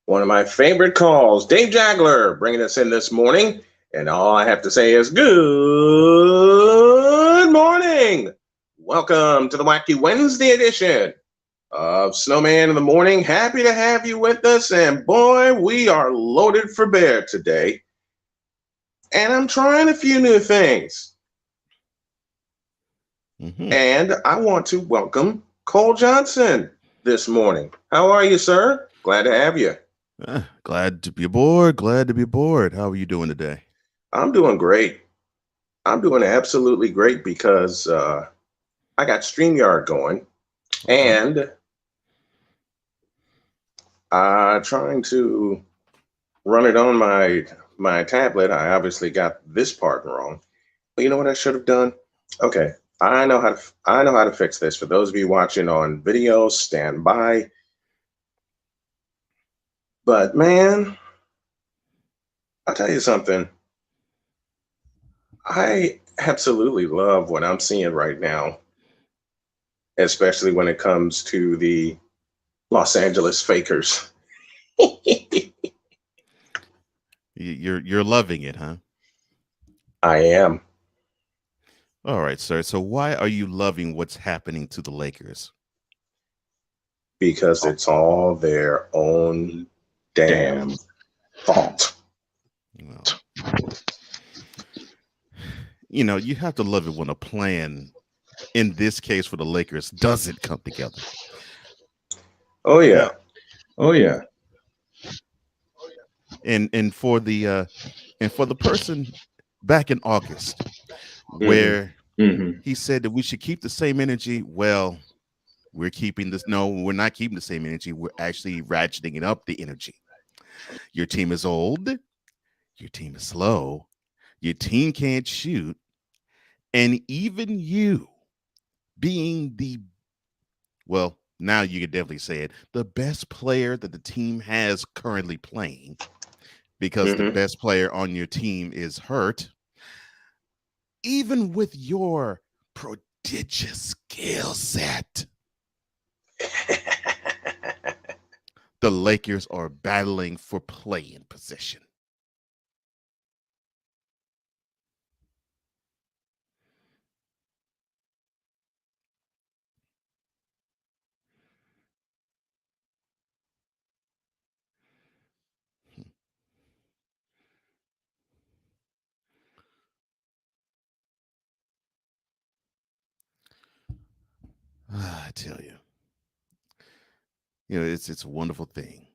One of my favorite calls, Dave Jagler, bringing us in this morning. And all I have to say is good morning. Welcome to the Wacky Wednesday edition of Snowman in the Morning. Happy to have you with us. And boy, we are loaded for bear today. And I'm trying a few new things. And I want to welcome Cole Johnson this morning. How are you, sir? Glad to have you. Glad to be aboard. Glad to be aboard. How are you doing today? I'm doing great. I'm doing absolutely great because I got StreamYard going, and trying to run it on my tablet. I obviously got this part wrong. But you know what I should have done? Okay, I know how to fix this. For those of you watching on video, stand by. But man, I'll tell you something. I absolutely love what I'm seeing right now, especially when it comes to the Los Angeles Fakers. You're loving it, huh? I am. All right, sir. So why are you loving what's happening to the Lakers? Because it's all their own damn fault. Well, you know, you have to love it when a plan, in this case for the Lakers, doesn't come together. Oh yeah. Oh yeah. And for the person back in August where he said that we should keep the same energy. Well, we're keeping this. No, we're not keeping the same energy. We're actually ratcheting up the energy. Your team is old. Your team is slow. Your team can't shoot. And even you being now you can definitely say it, the best player that the team has currently playing, because the best player on your team is hurt. Even with your prodigious skill set, the Lakers are battling for play-in position. I tell you, it's a wonderful thing.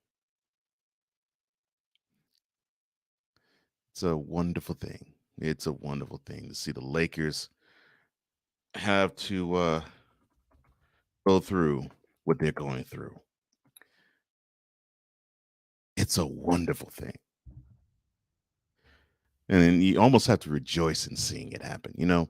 It's a wonderful thing. It's a wonderful thing to see the Lakers have to go through what they're going through. It's a wonderful thing. And then you almost have to rejoice in seeing it happen, you know.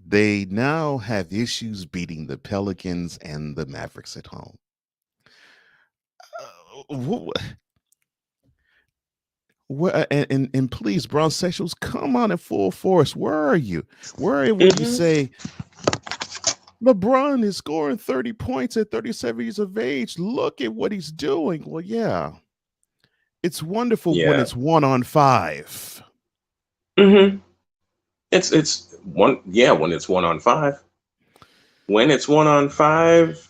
They now have issues beating the Pelicans and the Mavericks at home. And please, brown sexuals, come on in full force. Where are you? Where are you when you say LeBron is scoring 30 points at 37 years of age? Look at what he's doing. Well, yeah. It's wonderful when it's 1-on-5. It's when it's 1-on-5. When it's 1-on-5,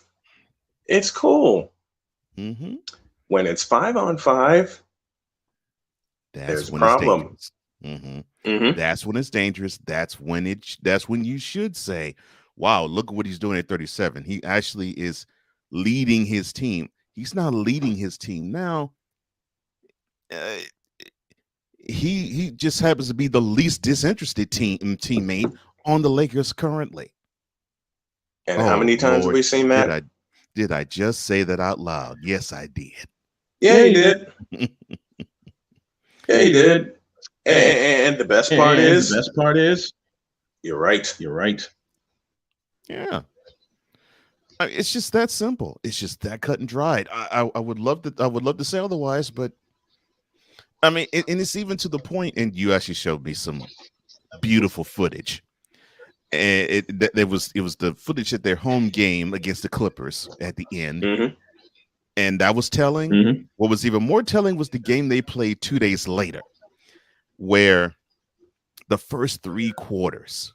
it's cool. Mm-hmm. When it's 5-on-5, there's a problem. Mm-hmm. Mm-hmm. That's when it's dangerous. That's when you should say, wow, look at what he's doing at 37. He actually is leading his team. He's not leading his team now. He just happens to be the least disinterested teammate on the Lakers currently. And how many times have we seen that? Did I just say that out loud? Yes, I did. Yeah, you did. Yeah, you did. And the best part is, you're right. Yeah. It's just that simple. It's just that cut and dried. I would love to say otherwise, but I mean, and it's even to the point, and you actually showed me some beautiful footage. And it was the footage at their home game against the Clippers at the end. Mm-hmm. And that was telling. Mm-hmm. What was even more telling was the game they played 2 days later, where the first 3 quarters,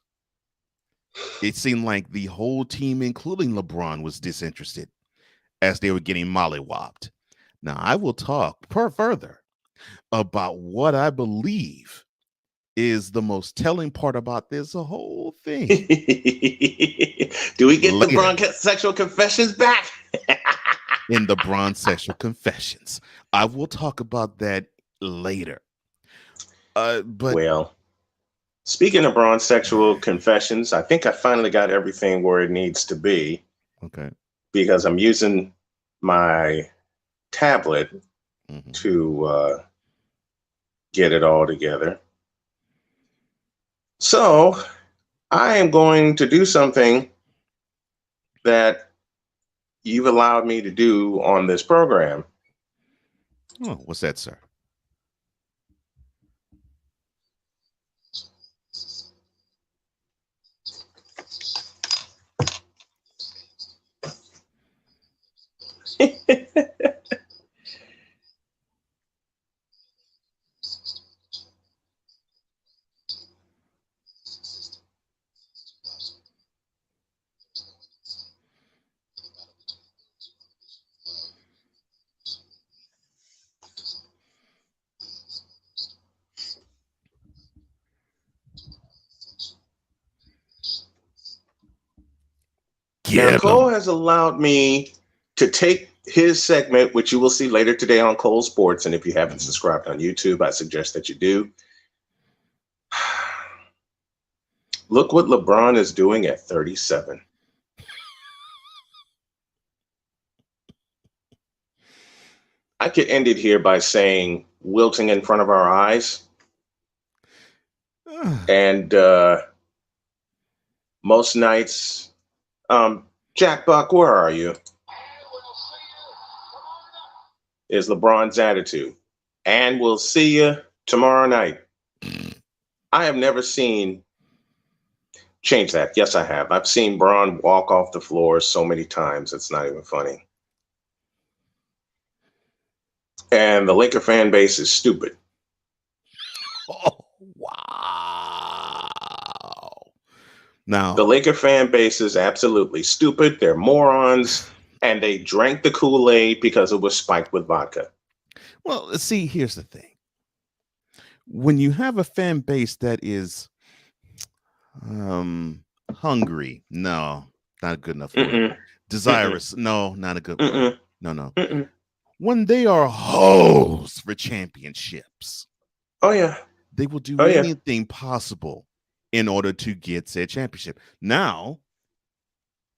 it seemed like the whole team, including LeBron, was disinterested as they were getting mollywopped. Now, I will talk further about what I believe is the most telling part about this whole thing. Do we get the Bron sexual confessions back? In the Bron sexual confessions. I will talk about that later. But well, speaking of Bron sexual confessions, I think I finally got everything where it needs to be. Okay. Because I'm using my tablet to get it all together. So I am going to do something that you've allowed me to do on this program. Oh, what's that, sir? Now, Cole has allowed me to take his segment, which you will see later today on Cole Sports. And if you haven't subscribed on YouTube, I suggest that you do. Look what LeBron is doing at 37. I could end it here by saying wilting in front of our eyes. And most nights, Jack Buck, where are you? Is LeBron's attitude. And we'll see you tomorrow night. I have never seen, change that. Yes, I have. I've seen Bron walk off the floor so many times, it's not even funny. And the Laker fan base is stupid. Oh, wow. Now, the Laker fan base is absolutely stupid. They're morons. And they drank the Kool-Aid because it was spiked with vodka. Well, see, here's the thing. When you have a fan base that is hungry, no, not a good enough word. Desirous, no, not a good word. No. When they are hoes for championships, oh yeah, they will do anything possible in order to get said championship. Now,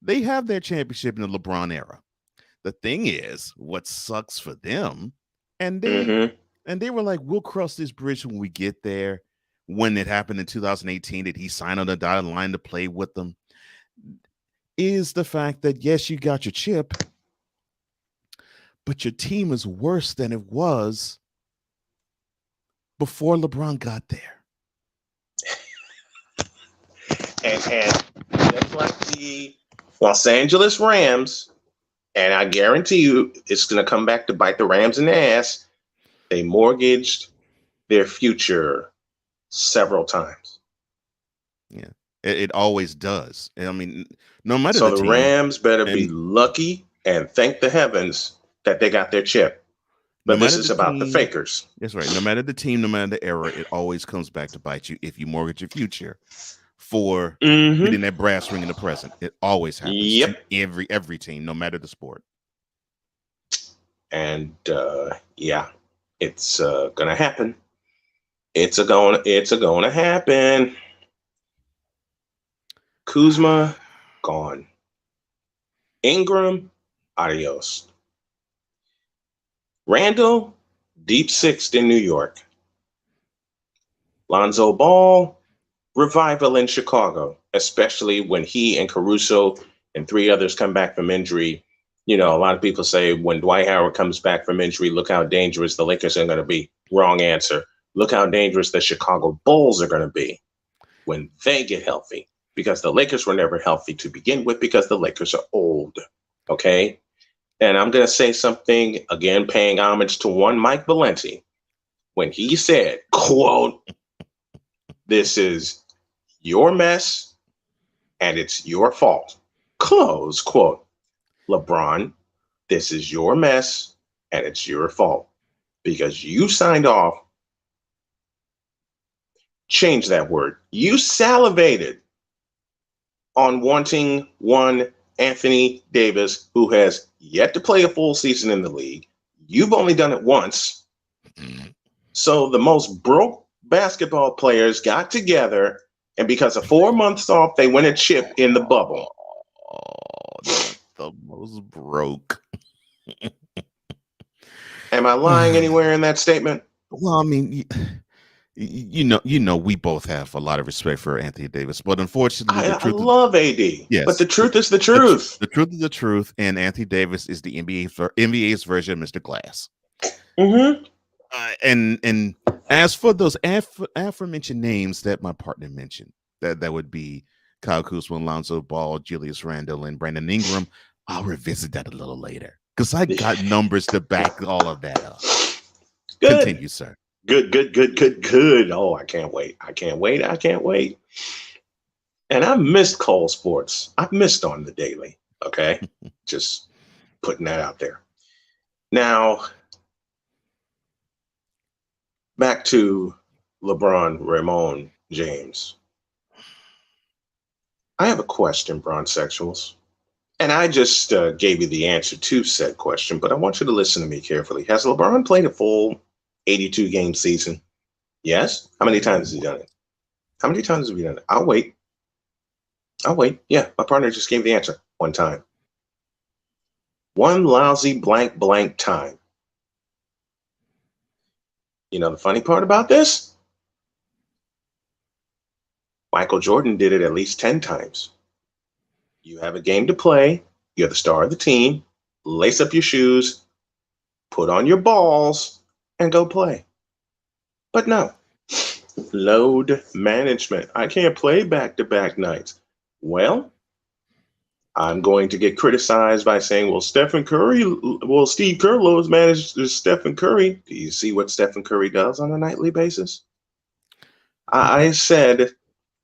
they have their championship in the LeBron era. The thing is, what sucks for them, and they were like, we'll cross this bridge when we get there. When it happened in 2018 that he signed on the dotted line to play with them, is the fact that, yes, you got your chip, but your team is worse than it was before LeBron got there. And just like the Los Angeles Rams, and I guarantee you it's going to come back to bite the Rams in the ass, they mortgaged their future several times. Yeah. It always does. I mean, no matter So the the team, Rams better be and lucky and thank the heavens that they got their chip. no But this matter is the about the team, fakers. that's right. No matter the team, no matter the era, it always comes back to bite you if you mortgage your future for Mm-hmm. getting that brass ring in the present. It always happens to Yep. every team, no matter the sport. And yeah, it's gonna happen. It's a gonna happen. Kuzma gone. Ingram, adios. Randall, deep sixth in New York. Lonzo Ball, revival in Chicago, especially when he and Caruso and three others come back from injury. You know, a lot of people say when Dwight Howard comes back from injury, look how dangerous the Lakers are going to be. Wrong answer. Look how dangerous the Chicago Bulls are going to be when they get healthy, because the Lakers were never healthy to begin with because the Lakers are old. Okay. And I'm going to say something again, paying homage to one Mike Valenti when he said, quote, "This is your mess and it's your fault." Close quote. LeBron, this is your mess and it's your fault because you signed off. Change that word. You salivated on wanting one Anthony Davis who has yet to play a full season in the league. You've only done it once. So the most broke basketball players got together, and because of 4 months off, they win a chip in the bubble. Oh, not the most broke. Am I lying anywhere in that statement? Well, I mean, you know, we both have a lot of respect for Anthony Davis, but unfortunately, the I truth is, love AD, but yes, the truth is the truth. the truth is the truth, and Anthony Davis is the NBA's version of Mr. Glass. Mm-hmm. And as for those aforementioned names that my partner mentioned, that would be Kyle Kuzma, Lonzo Ball, Julius Randle, and Brandon Ingram. I'll revisit that a little later because I got numbers to back all of that up. Good. Continue, sir. Good. Oh, I can't wait. I can't wait. And I've missed Cole Sports. I've missed on the daily. Okay. Just putting that out there. Now, back to Rajon James. I have a question, Bronsexuals. And I just gave you the answer to said question, but I want you to listen to me carefully. Has LeBron played a full 82 game season? Yes. How many times has he done it? How many times have we done it? I'll wait. Yeah, my partner just gave the answer one time. One lousy blank time. You know the funny part about this? Michael Jordan did it at least 10 times. You have a game to play. You're the star of the team. Lace up your shoes, put on your balls, and go play. But no. Load management. I can't play back-to-back nights. Well, I'm going to get criticized by saying, well, Steve Kerr loads manages Stephen Curry. Do you see what Stephen Curry does on a nightly basis? I said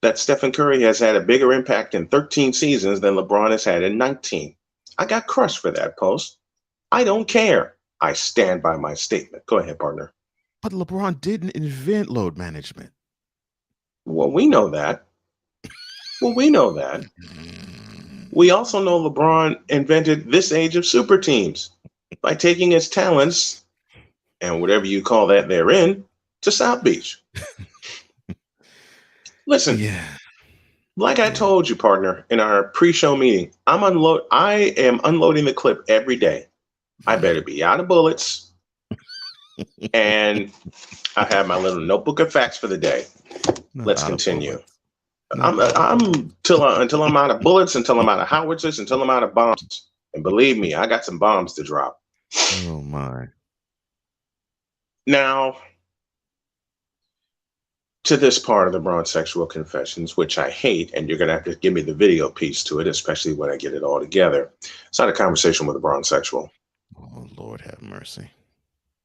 that Stephen Curry has had a bigger impact in 13 seasons than LeBron has had in 19. I got crushed for that post. I don't care. I stand by my statement. Go ahead, partner. But LeBron didn't invent load management. Well, we know that. We also know LeBron invented this age of super teams by taking his talents and whatever you call that they're in to South Beach. Listen, like I told you, partner, in our pre-show meeting, I am unloading the clip every day. I better be out of bullets, and I have my little notebook of facts for the day. Let's continue. Until I'm out of bullets, until I'm out of howitzers, until I'm out of bombs. And believe me, I got some bombs to drop. Oh my. Now, to this part of the Bronsexual Confessions, which I hate, and you're gonna have to give me the video piece to it, especially when I get it all together. So I had a conversation with a Bronsexual. Oh Lord have mercy.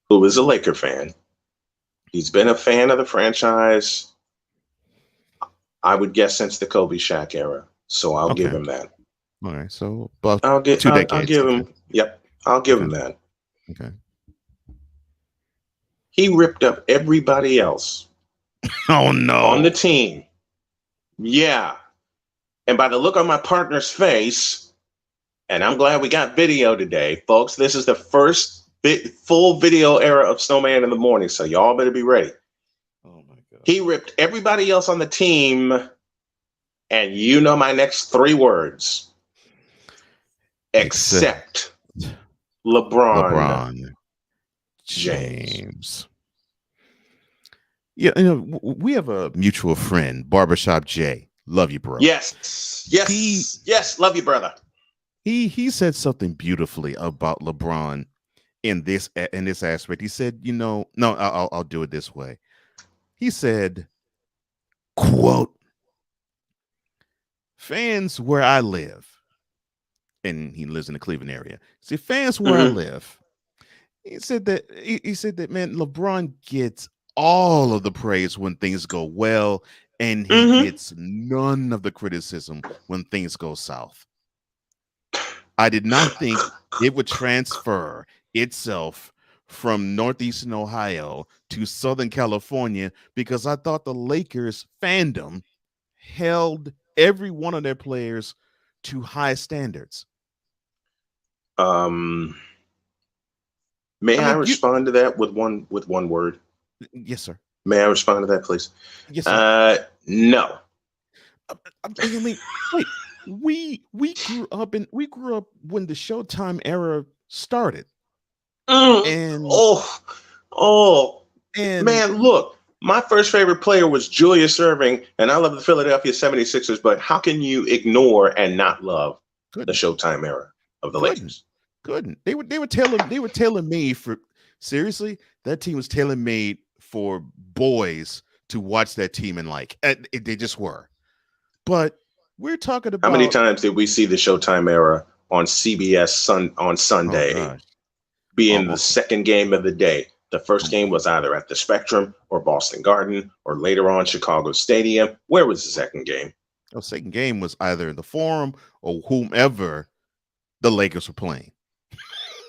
Who is a Laker fan. He's been a fan of the franchise. I would guess since the Kobe Shaq era. So I'll give Okay. him that. All right. So about I'll 2 decades. I'll give him. Okay. Yep. I'll give Okay. him that. Okay. He ripped up everybody else Oh on the no. team. Yeah. And by the look on my partner's face, and I'm glad we got video today, folks. This is the first full video era of Snowman in the Morning, so y'all better be ready. Oh my God. He ripped everybody else on the team, and you know my next 3 words. Except LeBron James. Yeah, we have a mutual friend, Barbershop Jay. Love you, bro. Yes. Yes. Love you, brother. He said something beautifully about LeBron in this aspect. He said, no, I'll do it this way. He said, quote, fans where I live, and he lives in the Cleveland area. See, fans where I live. He said that man, LeBron gets all of the praise when things go well, and he gets none of the criticism when things go south. I did not think it would transfer itself from Northeastern Ohio to Southern California because I thought the Lakers fandom held every one of their players to high standards. May I respond to that with one word? Yes, sir. May I respond to that, please? Yes, sir. No. I mean, wait. We grew up when the Showtime era started. And man, look, my first favorite player was Julius Erving, and I love the Philadelphia 76ers, but how can you ignore and not love the Showtime era of the Lakers? Couldn't. They were tailor-made for, seriously, that team was tailor-made for boys to watch that team and like. They just were. But we're talking about, how many times did we see the Showtime era on CBS on Sunday being the second game of the day? The first game was either at the Spectrum or Boston Garden or later on Chicago Stadium. Where was the second game? The second game was either in the Forum or whomever the Lakers were playing.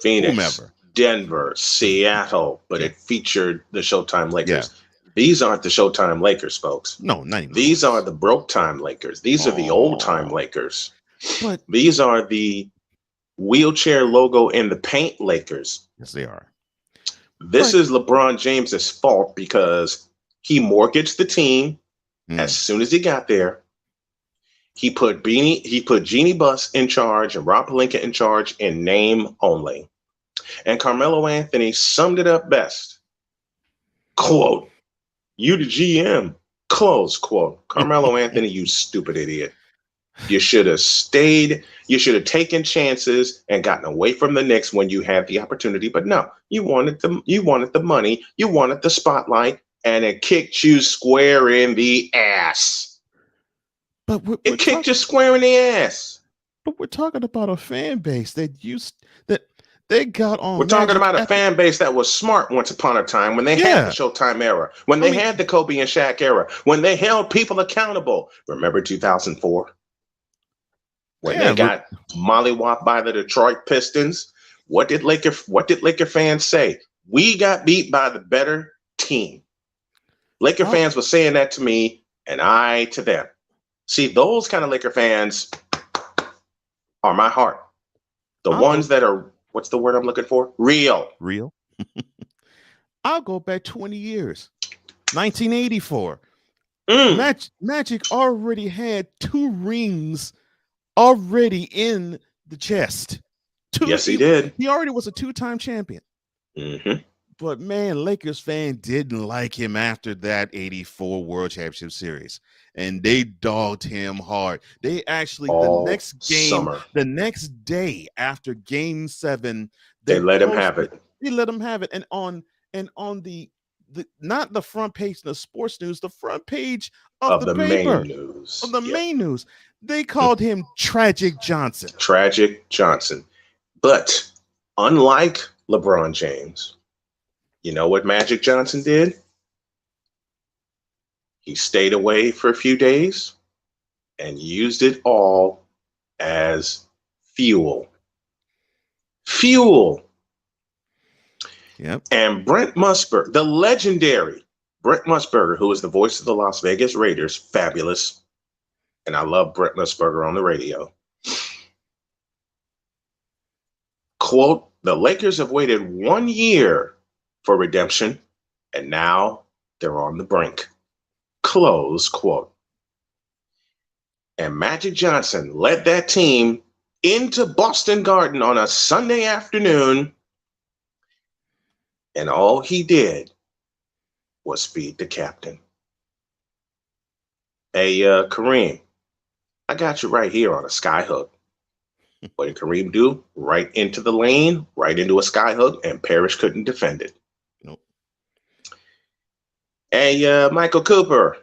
Phoenix, Denver, Seattle, but it featured the Showtime Lakers. Yeah. These aren't the Showtime Lakers, folks. No, not even these close. Are the broke time Lakers. These are the old time Lakers. But these are the wheelchair logo in the paint Lakers. Yes, they are. This is LeBron James's fault because he mortgaged the team as soon as he got there. He put Jeannie Buss in charge and Rob Pelinka in charge in name only. And Carmelo Anthony summed it up best. Quote, you the GM, close quote. Carmelo Anthony, you stupid idiot. You should have stayed. You should have taken chances and gotten away from the Knicks when you had the opportunity. But no, you wanted the money. You wanted the spotlight, and it kicked you square in the ass. But it kicked you square in the ass. But we're talking about a fan base that they got on. We're talking about a fan base that was smart once upon a time when they had the Showtime era, when they had the Kobe and Shaq era, when they held people accountable. Remember 2004? When they got mollywopped by the Detroit Pistons? What did Laker fans say? We got beat by the better team. Laker fans were saying that to me, and I to them. See, those kind of Laker fans are my heart. The ones that are, what's the word I'm looking for? Real. I'll go back 20 years. 1984. Magic already had 2 rings already in the chest. Yes, he did. He already was a 2-time champion. But man, Lakers fan didn't like him after that 84 World Championship Series. And they dogged him hard. They actually, the next day after Game 7, they let him have it. They let him have it. And on the not the front page of the sports news, the front page of the paper, main news, they called him Tragic Johnson. Tragic Johnson. But unlike LeBron James, you know what Magic Johnson did? He stayed away for a few days and used it all as fuel. Fuel. Yep. And Brent Musburger, the legendary Brent Musburger, who is the voice of the Las Vegas Raiders, fabulous. And I love Brent Musburger on the radio. Quote, the Lakers have waited 1 year for redemption, and now they're on the brink. Close quote. And Magic Johnson led that team into Boston Garden on a Sunday afternoon, and all he did was feed the captain. Hey, Kareem, I got you right here on a skyhook. What did Kareem do? Right into the lane, right into a skyhook, and Parrish couldn't defend it. Nope. Hey, Michael Cooper,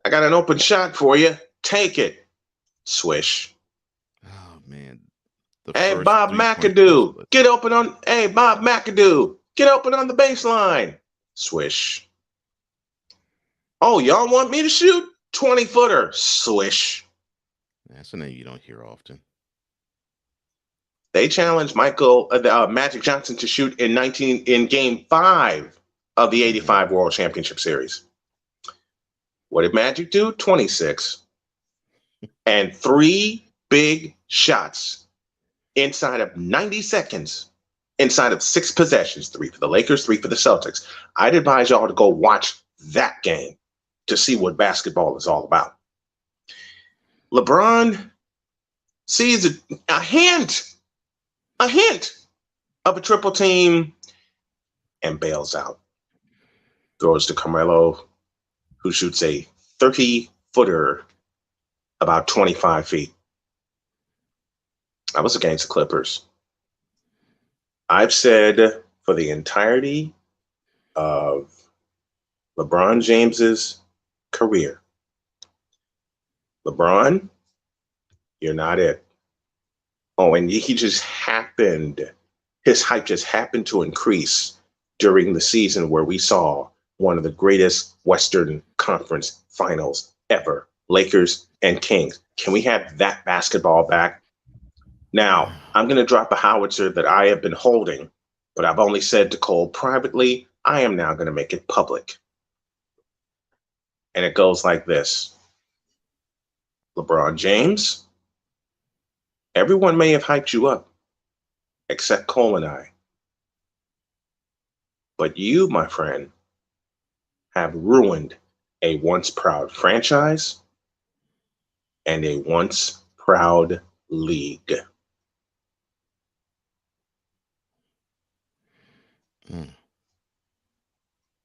I got an open shot for you. Take it. Swish. Oh, man. Hey, Bob McAdoo, get open on. Hey, Bob McAdoo, get open on the baseline. Swish. Oh, y'all want me to shoot? 20-footer. Swish. That's a name you don't hear often. They challenged Magic Johnson to shoot in Game 5 of the '85 World Championship Series. What did Magic do? 26. And 3 big shots inside of 90 seconds, inside of 6 possessions, 3 for the Lakers, 3 for the Celtics. I'd advise y'all to go watch that game to see what basketball is all about. LeBron sees a hint of a triple team and bails out. Throws to Carmelo, who shoots a 30-footer about 25 feet. I was against the Clippers. I've said for the entirety of LeBron James's career, LeBron, you're not it. Oh, and he just happened, his hype just happened to increase during the season where we saw one of the greatest Western Conference finals ever, Lakers and Kings. Can we have that basketball back? Now, I'm going to drop a howitzer that I have been holding, but I've only said to Cole privately, I am now going to make it public. And it goes like this. LeBron James, everyone may have hyped you up, except Cole and I. But you, my friend, have ruined a once proud franchise and a once proud league.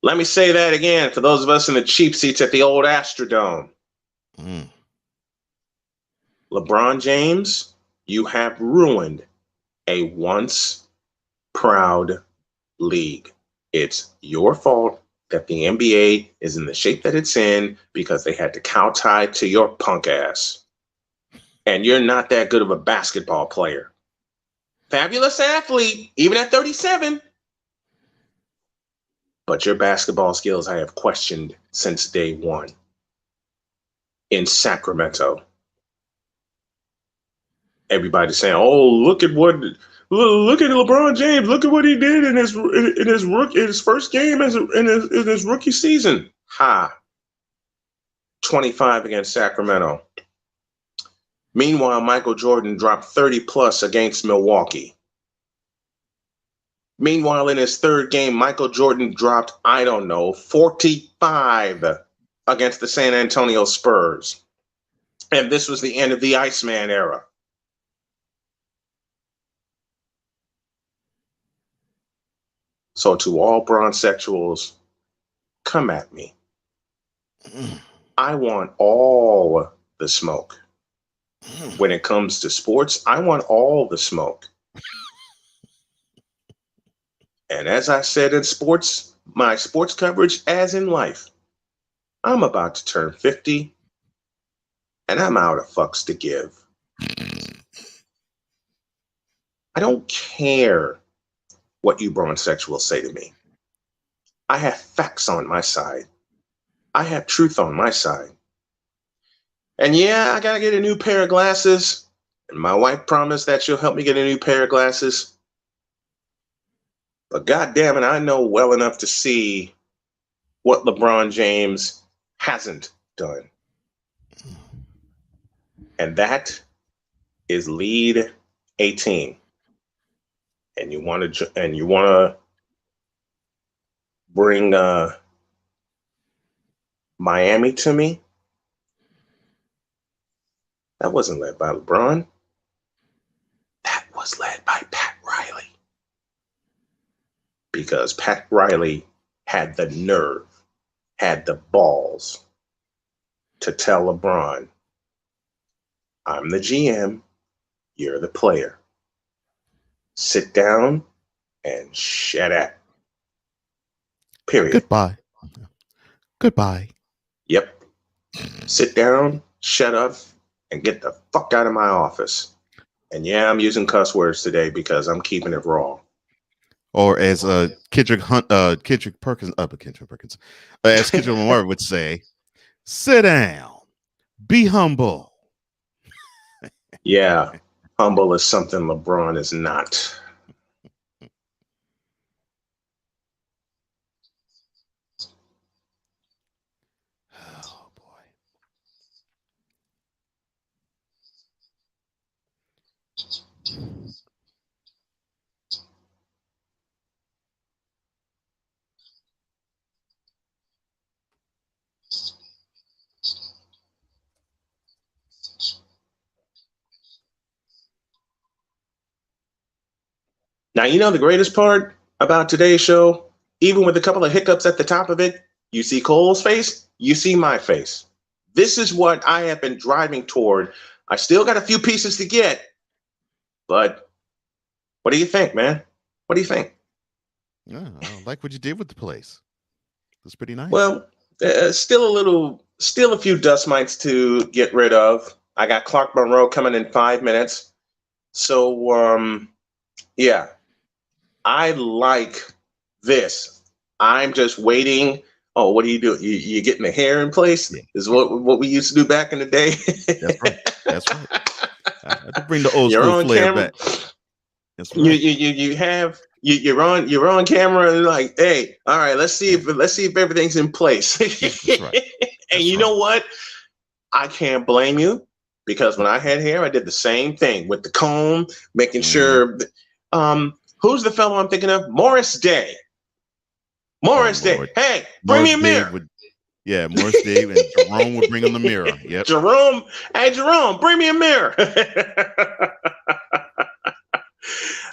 Let me say that again for those of us in the cheap seats at the old Astrodome. LeBron James, you have ruined a once proud league. It's your fault that the NBA is in the shape that it's in because they had to cow tie to your punk ass. And you're not that good of a basketball player. Fabulous athlete, even at 37. But your basketball skills I have questioned since day one in Sacramento. Everybody's saying, "Oh, look at LeBron James. Look at what he did in his first game in his rookie season." 25 against Sacramento. Meanwhile, Michael Jordan dropped 30 plus against Milwaukee. Meanwhile, in his third game, Michael Jordan dropped, 45 against the San Antonio Spurs. And this was the end of the Iceman era. So to all bronzexuals, come at me. I want all the smoke. When it comes to sports, I want all the smoke. And as I said in sports, my sports coverage, as in life, I'm about to turn 50, and I'm out of fucks to give. I don't care what you bronzexuals say to me. I have facts on my side. I have truth on my side. And yeah, I gotta get a new pair of glasses. And my wife promised that she'll help me get a new pair of glasses. But God damn it, I know well enough to see what LeBron James hasn't done. And that is lead a team. And you want to bring Miami to me? That wasn't led by LeBron. That was led by Pat Riley. Because Pat Riley had the nerve, had the balls to tell LeBron, I'm the GM, you're the player. Sit down and shut up. Period. Goodbye. Yep. Sit down, shut up, and get the fuck out of my office. And yeah, I'm using cuss words today because I'm keeping it raw. Or as Kendrick Perkins, as Kendrick Lamar would say, sit down, be humble. Yeah, humble is something LeBron is not. Oh boy. Now, you know the greatest part about today's show? Even with a couple of hiccups at the top of it, you see Cole's face, you see my face. This is what I have been driving toward. I still got a few pieces to get, but what do you think, man? What do you think? Yeah, I like what you did with the place. It's pretty nice. Well, still a few dust mites to get rid of. I got Clark Monroe coming in 5 minutes. So, yeah, I like this. I'm just waiting. Oh, what do you do? You getting the hair in place? Yeah. Is what we used to do back in the day. That's right. I had to bring the old school flair back. That's right. You're on camera and like, hey, all right, let's see if everything's in place. That's right. And you know what? I can't blame you because when I had hair, I did the same thing with the comb, making sure. Who's the fellow I'm thinking of? Morris Day. Day. Hey, bring me a mirror. Morris Day and Jerome would bring him the mirror. Yep. Jerome, bring me a mirror.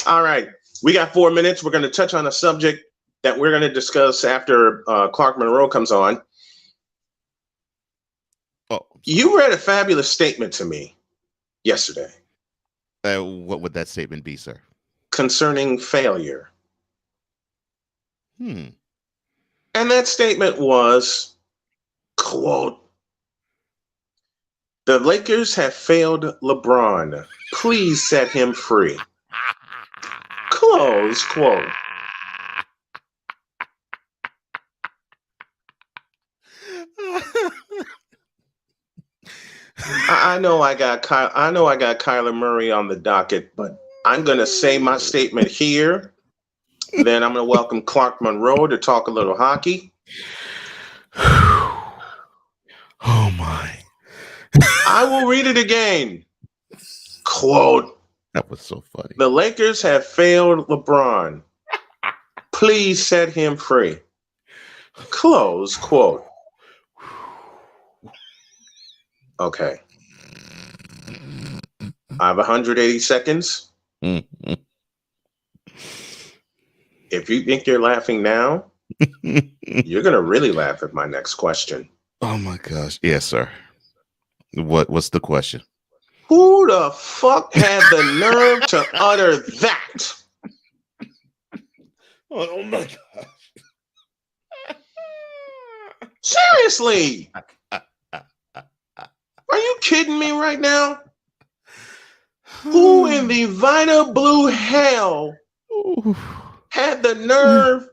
All right. We got 4 minutes. We're going to touch on a subject that we're going to discuss after Clark Monroe comes on. Oh, you read a fabulous statement to me yesterday. What would that statement be, sir? Concerning failure. And that statement was, quote, the Lakers have failed LeBron. Please set him free. Close quote. I know I got Kyler Murray on the docket, but I'm going to say my statement here. Then I'm going to welcome Clark Monroe to talk a little hockey. Oh my. I will read it again. Quote. That was so funny. The Lakers have failed LeBron. Please set him free. Close quote. Okay. I have 180 seconds. If you think you're laughing now, you're going to really laugh at my next question. Oh my gosh. Yes, sir. What's the question? Who the fuck had the nerve to utter that? Oh my gosh. Seriously. Are you kidding me right now? Who in the Vita Blue hell had the nerve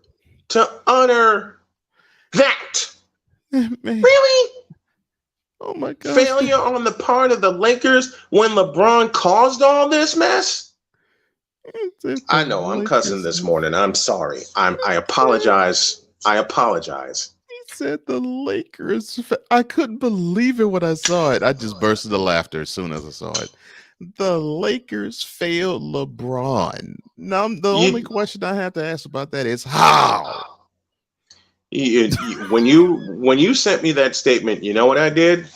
to utter that? Really? Oh my God. Failure on the part of the Lakers when LeBron caused all this mess? I know I'm cussing this morning. I'm sorry. I apologize. I apologize. He said the Lakers. I couldn't believe it when I saw it. I just burst into laughter as soon as I saw it. The Lakers failed LeBron. Now, the only question I have to ask about that is how. When you sent me that statement, you know what I did?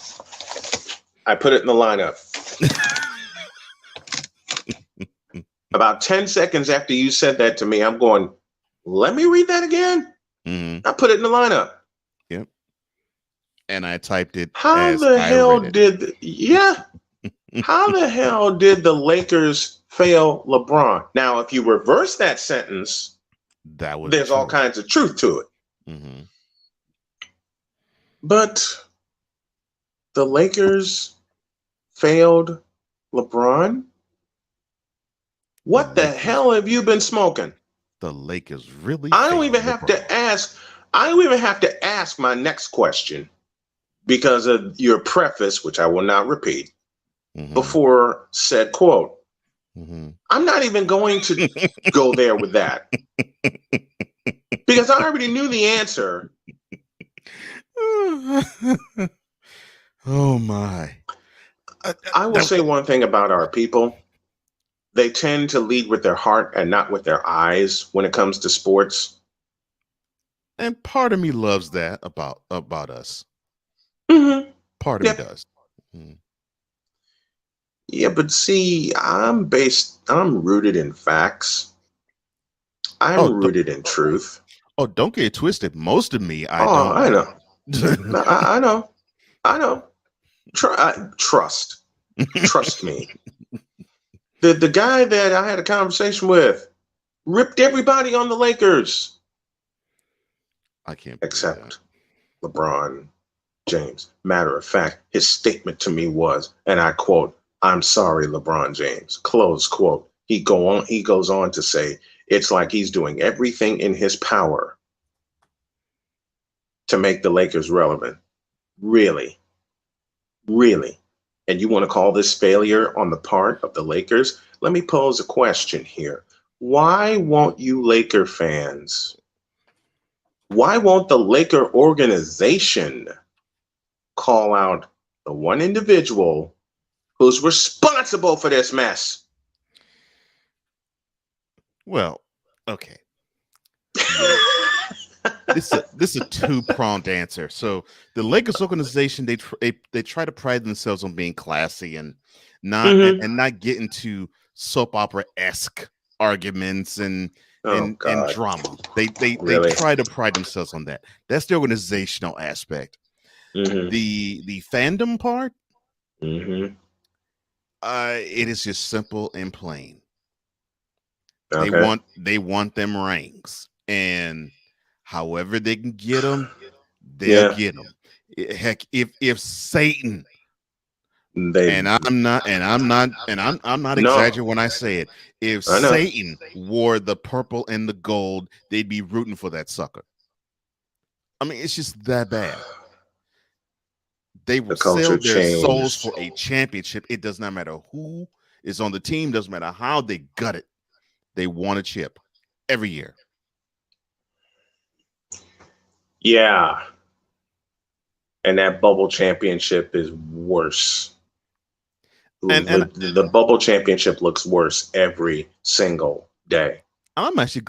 I put it in the lineup. About 10 seconds after you said that to me, I'm going, let me read that again. I put it in the lineup. Yep. And I typed it. How the hell did the Lakers fail LeBron? Now, if you reverse that sentence, there's all kinds of truth to it. But the Lakers failed LeBron? What the hell have you been smoking? The Lakers really I don't even have to ask my next question because of your preface, which I will not repeat, before said quote. I'm not even going to go there with that because I already knew the answer. Oh my. I will say one thing about our people. They tend to lead with their heart and not with their eyes when it comes to sports. And part of me loves that about us. Part of me does. Yeah, but see, I'm rooted in facts. I'm rooted in truth. Oh, don't get it twisted. Most of me, I know. I know. Trust me. The guy that I had a conversation with ripped everybody on the Lakers. I can't except LeBron James. Matter of fact, his statement to me was, and I quote, "I'm sorry, LeBron James." Close quote. He goes on to say, it's like he's doing everything in his power to make the Lakers relevant. Really? Really? And you want to call this failure on the part of the Lakers? Let me pose a question here. Why won't you Laker fans? Why won't the Laker organization call out the one individual who's responsible for this mess? Well, okay. This is a two-pronged answer. So the Lakers organization, they try to pride themselves on being classy and not not get into soap opera-esque arguments and drama. They try to pride themselves on that. That's the organizational aspect. The fandom part, it is just simple and plain. Okay. They want them rings, and however they can get them, they'll get them. Heck, if Satan, I'm not exaggerating when I say it. If Satan wore the purple and the gold, they'd be rooting for that sucker. I mean, it's just that bad. They will sell their souls for a championship. It does not matter who is on the team. Doesn't matter how they gut it. They want a chip every year. Yeah. And that bubble championship is worse. And the bubble championship looks worse every single day. I'm actually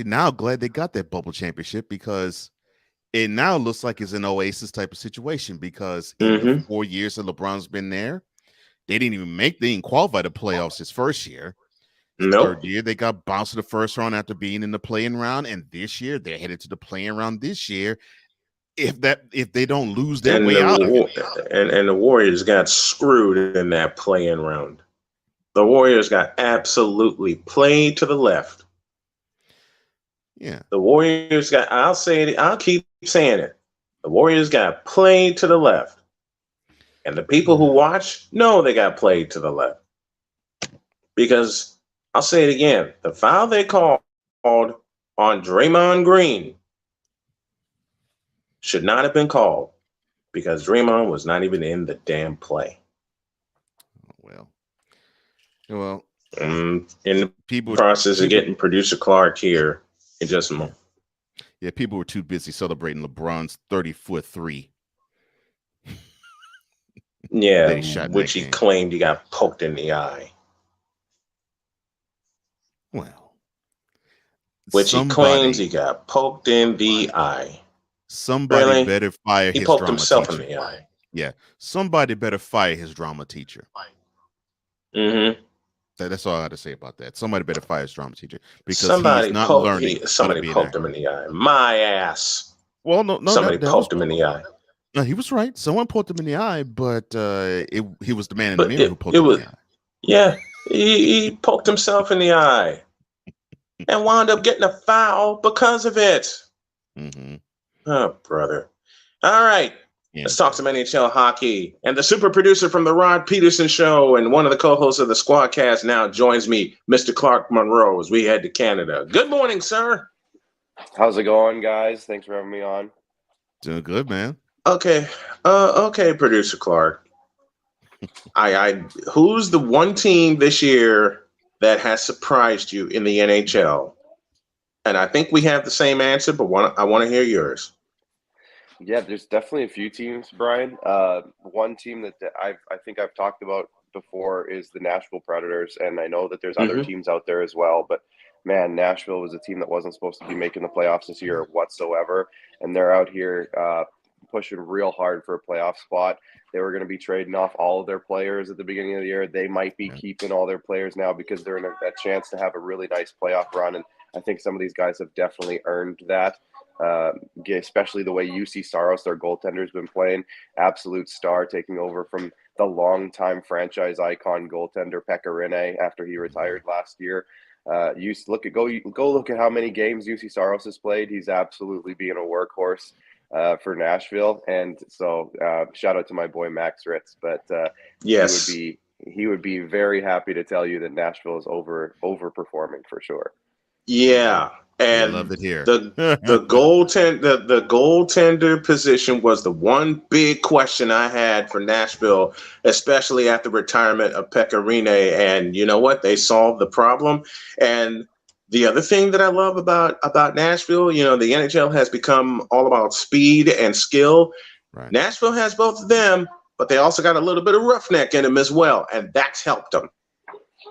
now glad they got that bubble championship because it now looks like it's an Oasis type of situation because in the 4 years that LeBron's been there, they didn't qualify the playoffs his first year. Third year, they got bounced to the first round after being in the play-in round, and this year they're headed to the play-in round this year. If they don't lose their way out of it. And the Warriors got screwed in that play-in round. The Warriors got absolutely played to the left. Yeah. The Warriors got, I'll keep saying it. The Warriors got played to the left. And the people who watch know they got played to the left. Because I'll say it again. The foul they called on Draymond Green should not have been called because Draymond was not even in the damn play. Well, in the process of getting producer Clark here in just a moment. Yeah, people were too busy celebrating LeBron's 30-foot three. Yeah, which he claimed he got poked in the eye. Well, which he claims he got poked in the eye. Somebody better fire his drama teacher. He poked himself in the eye. Yeah, somebody better fire his drama teacher. Mm-hmm. That's all I got to say about that. Somebody better fire his drama teacher because somebody he's not learning. Somebody poked him in the eye. My ass. Well, no. Somebody poked him in the eye. No, he was right. Someone poked him in the eye, but he was the man in the mirror who poked him in the eye. Yeah, he poked himself in the eye and wound up getting a foul because of it. Mm-hmm. Oh, brother. All right. Yeah. Let's talk some NHL hockey. And the super producer from the Rod Peterson Show and one of the co-hosts of the Squadcast now joins me, Mr. Clark Monroe, as we head to Canada. Good morning, sir. How's it going, guys? Thanks for having me on. Doing good, man. Okay. Okay, producer Clark. Who's the one team this year that has surprised you in the NHL? And I think we have the same answer, but I want to hear yours. Yeah, there's definitely a few teams, Brian. One team that I think I've talked about before is the Nashville Predators, and I know that there's other teams out there as well, but man, Nashville was a team that wasn't supposed to be making the playoffs this year whatsoever, and they're out here pushing real hard for a playoff spot. They were going to be trading off all of their players at the beginning of the year. They might be keeping all their players now because they're in a chance to have a really nice playoff run, and I think some of these guys have definitely earned that. Especially the way UC Saros, their goaltender's been playing, absolute star, taking over from the longtime franchise icon goaltender Pekka Rinne after he retired last year. Go look at how many games UC Saros has played. He's absolutely being a workhorse for Nashville, and so shout out to my boy Max Ritz. But yes, he would be very happy to tell you that Nashville is overperforming for sure. Yeah. And I love it here. the goaltender position was the one big question I had for Nashville, especially after retirement of Pekka Rinne. And you know what? They solved the problem. And the other thing that I love about Nashville, the NHL has become all about speed and skill. Right. Nashville has both of them, but they also got a little bit of roughneck in them as well, and that's helped them.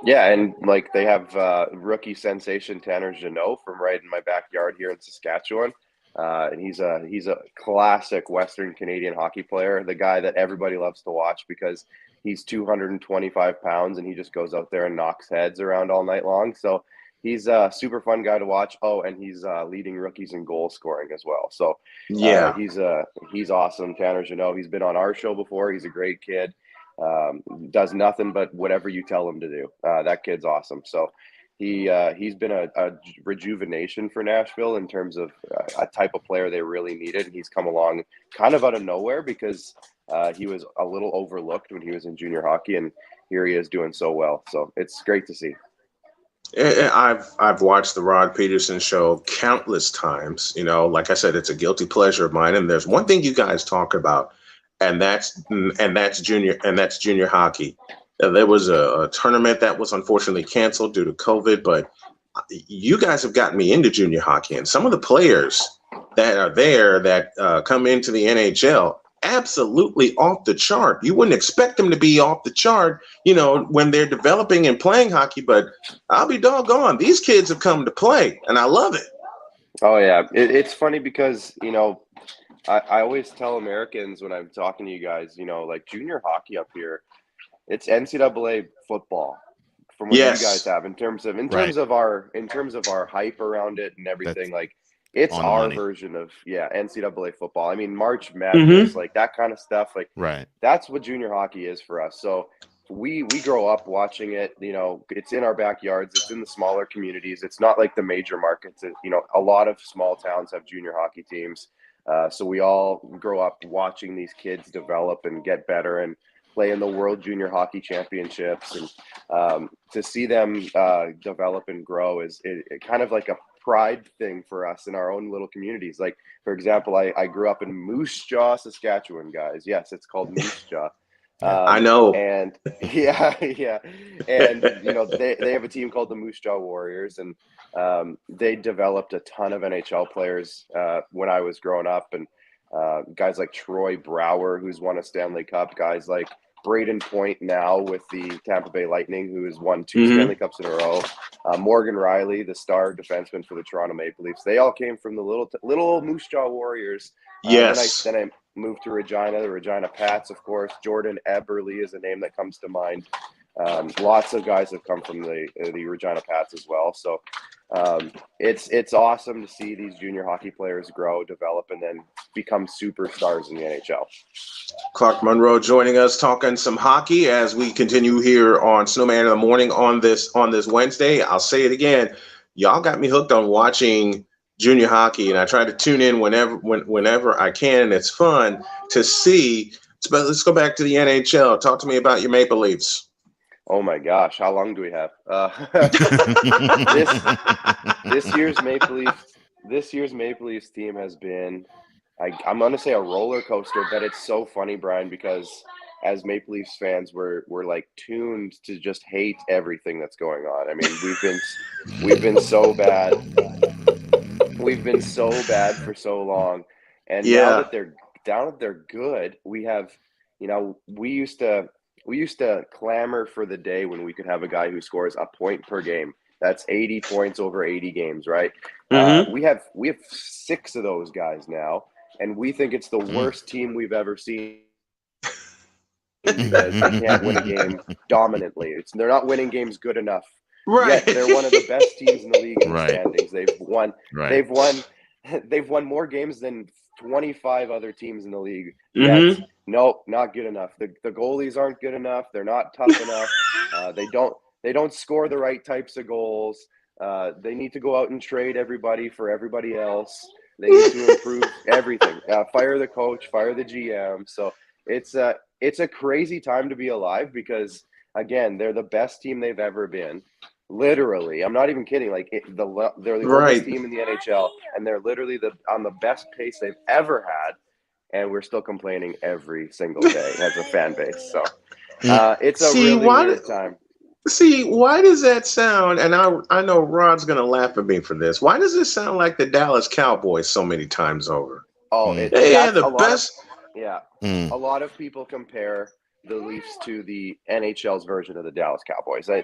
Yeah, and like they have rookie sensation Tanner Jeannot from right in my backyard here in Saskatchewan. And he's a classic Western Canadian hockey player, the guy that everybody loves to watch because he's 225 pounds and he just goes out there and knocks heads around all night long. So he's a super fun guy to watch. Oh, and he's leading rookies in goal scoring as well. So yeah, he's awesome. Tanner Jeannot, he's been on our show before. He's a great kid. Does nothing but whatever you tell him to do. That kid's awesome. So he's been a rejuvenation for Nashville in terms of a type of player they really needed. And he's come along kind of out of nowhere because he was a little overlooked when he was in junior hockey, and here he is doing so well. So it's great to see. I've watched the Rod Peterson Show countless times. Like I said, it's a guilty pleasure of mine. And there's one thing you guys talk about. And that's junior hockey. There was a tournament that was unfortunately canceled due to COVID, but you guys have gotten me into junior hockey, and some of the players that are there that come into the NHL, absolutely off the chart. You wouldn't expect them to be off the chart, when they're developing and playing hockey, but I'll be doggone. These kids have come to play, and I love it. Oh, yeah. It's funny because, I always tell Americans when I'm talking to you guys, like junior hockey up here, it's NCAA football from what you guys have in terms of our hype around it and everything. Like it's our version of NCAA football. I mean, March Madness, like that kind of stuff. Like that's what junior hockey is for us. So we grow up watching it. It's in our backyards. It's in the smaller communities. It's not like the major markets. A lot of small towns have junior hockey teams. So we all grow up watching these kids develop and get better and play in the World Junior Hockey Championships. And to see them develop and grow is kind of like a pride thing for us in our own little communities. Like, for example, I grew up in Moose Jaw, Saskatchewan, guys. Yes, it's called Moose Jaw. I know. And yeah. And, they have a team called the Moose Jaw Warriors, and they developed a ton of NHL players when I was growing up. And guys like Troy Brower, who's won a Stanley Cup, guys like Braden Point now with the Tampa Bay Lightning, who has won 2 Stanley Cups in a row. Morgan Riley, the star defenseman for the Toronto Maple Leafs. They all came from the little Moose Jaw Warriors. Yes. Then I moved to Regina, the Regina Pats, of course. Jordan Eberle is a name that comes to mind. Lots of guys have come from the Regina Pats as well. So it's awesome to see these junior hockey players grow, develop, and then become superstars in the NHL. Clark Monroe joining us, talking some hockey as we continue here on Snowman in the Morning on this Wednesday. I'll say it again. Y'all got me hooked on watching junior hockey, and I try to tune in whenever I can, and it's fun to see. But let's go back to the NHL. Talk to me about your Maple Leafs. Oh my gosh, how long do we have? This year's Maple Leafs team has been, I'm going to say, a roller coaster, but it's so funny, Brian, because as Maple Leafs fans, we're like tuned to just hate everything that's going on. I mean, we've been so bad. We've been so bad for so long, and now that they're good, we have, we used to clamor for the day when we could have a guy who scores a point per game. That's 80 points over 80 games, right? We have 6 of those guys now, and we think it's the worst team we've ever seen because they can't win a game dominantly. They're not winning games good enough. Right. Yet they're one of the best teams in the league in the standings. They've won more games than 25 other teams in the league. Yet, nope, not good enough. The goalies aren't good enough. They're not tough enough. They don't score the right types of goals. They need to go out and trade everybody for everybody else. They need to improve everything. Fire the coach, fire the GM. So it's a crazy time to be alive because, again, they're the best team they've ever been. Literally, I'm not even kidding. Like they're the oldest team in the NHL, and they're literally on the best pace they've ever had, and we're still complaining every single day as a fan base. So it's a really weird time. See, why does that sound? And I know Rod's gonna laugh at me for this. Why does it sound like the Dallas Cowboys so many times over? Oh, they are the best. A lot of people compare the Leafs to the NHL's version of the Dallas Cowboys. They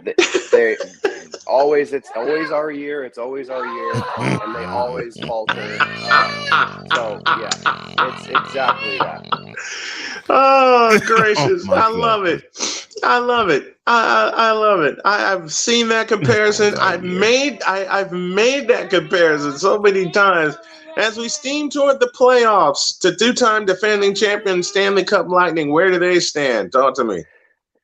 always, it's always our year, and they always falter. So yeah, it's exactly that. Oh gracious, I love it. I love it. I've seen that comparison. I've made that comparison so many times. As we steam toward the playoffs, to 2-time defending champion Stanley Cup Lightning, where do they stand? Talk to me.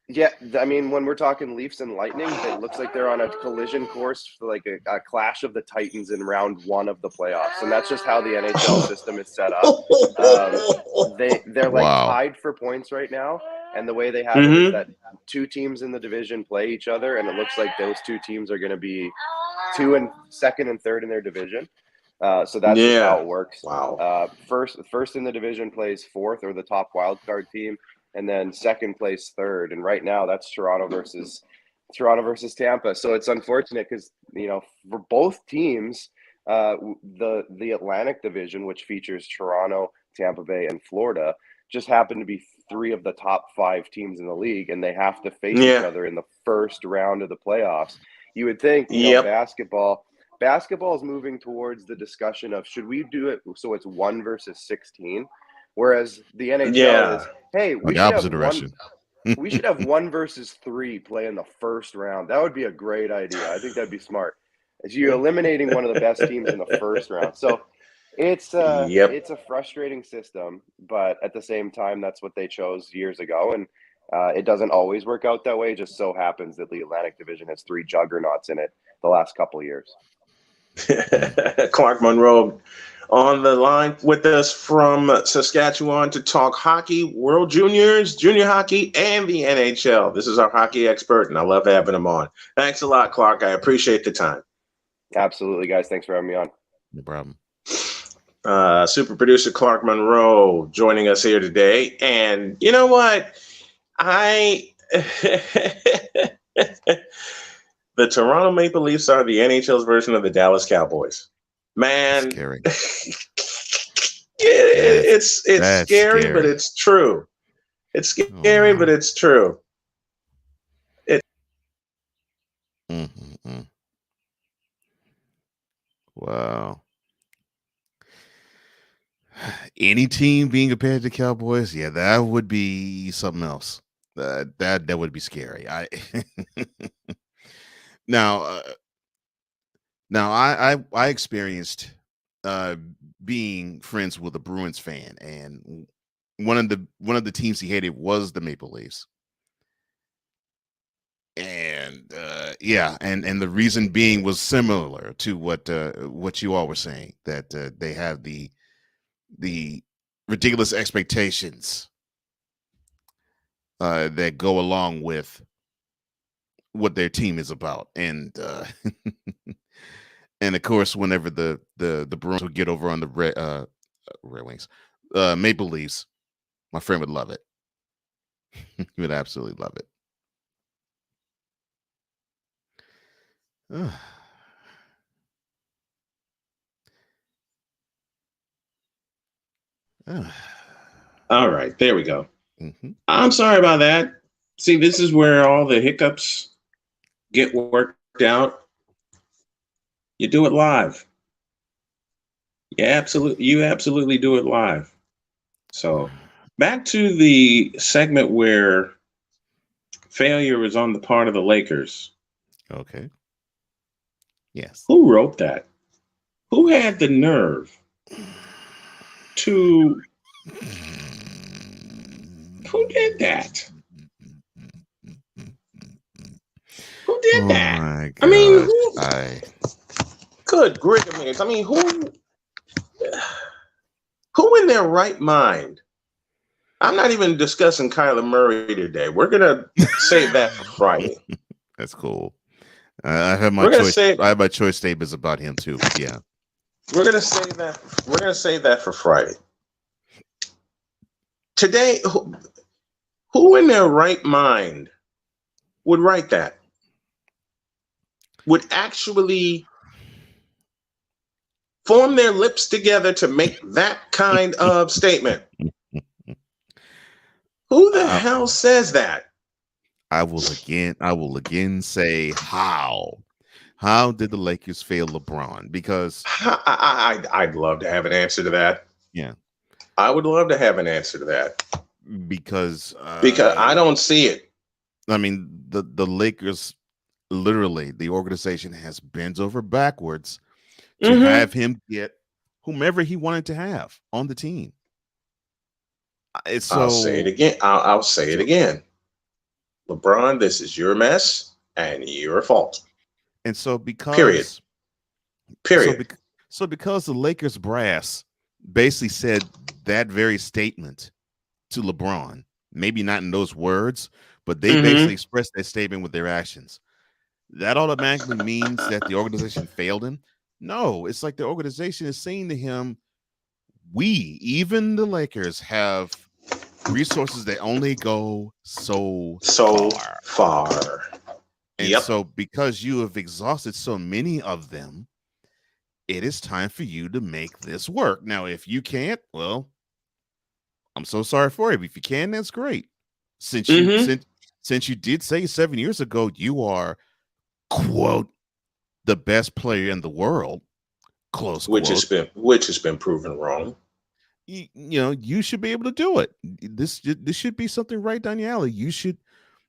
Yeah, I mean, when we're talking Leafs and Lightning, it looks like they're on a collision course for like a clash of the Titans in round 1 of the playoffs, and that's just how the NHL system is set up. They're like tied for points right now, and the way they have it is that 2 teams in the division play each other, and it looks like those 2 teams are going to be 2nd and 3rd in their division. So that's just how it works. Wow. First in the division plays 4th, or the top wild card team, and then 2nd plays 3rd. And right now that's Toronto versus Tampa. So it's unfortunate because for both teams, the Atlantic Division, which features Toronto, Tampa Bay, and Florida, just happen to be 3 of the top 5 teams in the league, and they have to face each other in the first round of the playoffs. You would think Basketball is moving towards the discussion of should we do it so it's 1 versus 16, whereas the NHL is, hey, we should have 1 versus 3 play in the first round. That would be a great idea. I think that'd be smart. As you eliminating one of the best teams in the first round. So it's a frustrating system, but at the same time, that's what they chose years ago, and it doesn't always work out that way. It just so happens that the Atlantic Division has 3 juggernauts in it the last couple of years. Clark Monroe on the line with us from Saskatchewan to talk hockey, World Juniors, junior hockey, and the NHL. This is our hockey expert, and I love having him on. Thanks a lot, Clark. I appreciate the time. Absolutely, guys. Thanks for having me on. No problem. Super producer Clark Monroe joining us here today. And you know what? The Toronto Maple Leafs are the NHL's version of the Dallas Cowboys. Man, Scary. it's scary, but scary. it's true. It's scary, but it's true. Wow. Any team being compared to Cowboys, yeah, that would be something else. That would be scary. Now I experienced being friends with a Bruins fan, and one of the teams he hated was the Maple Leafs. And and the reason being was similar to what you all were saying, that they have the ridiculous expectations that go along with what their team is about, and and of course, whenever the Bruins would get over on the Red Wings, Maple Leafs, my friend would love it. He would absolutely love it. All right, there we go. I'm sorry about that. See, this is where all the hiccups get worked out. You do it live. You absolutely do it live. So back to the segment where failure is on the part of the Lakers. Okay. Yes. Who wrote that? Who had the nerve to... Who did that? Who did that? My I mean, good grief. I mean, who in their right mind? I'm not even discussing Kyler Murray today. We're gonna save that for Friday. That's cool. I have my choice. I have my choice statements about him too. Yeah, we're gonna save that. We're gonna save that for Friday. Today, who in their right mind would write that? Would actually form their lips together to make that kind of statement? Who the hell says that? I will again say how. How did the Lakers fail LeBron? Because I'd love to have an answer to that. Yeah, I would love to have an answer to that. Because I don't see it. I mean, the Lakers, literally, the organization has bent over backwards to have him get whomever he wanted to have on the team. I'll say it again. I'll say it again. LeBron, this is your mess and your fault. And so because period. So because the Lakers brass basically said that very statement to LeBron, maybe not in those words, but they basically expressed that statement with their actions, that automatically means that the organization failed him? No, it's like the organization is saying to him, even the Lakers, have resources that only go so far. And so because you have exhausted so many of them, it is time for you to make this work. Now, if you can't, well, I'm so sorry for you. If you can, that's great. Since you did say 7 years ago you are, quote, the best player in the world, close which quote, has been proven wrong. You should be able to do it. This should be something right down your alley. You should,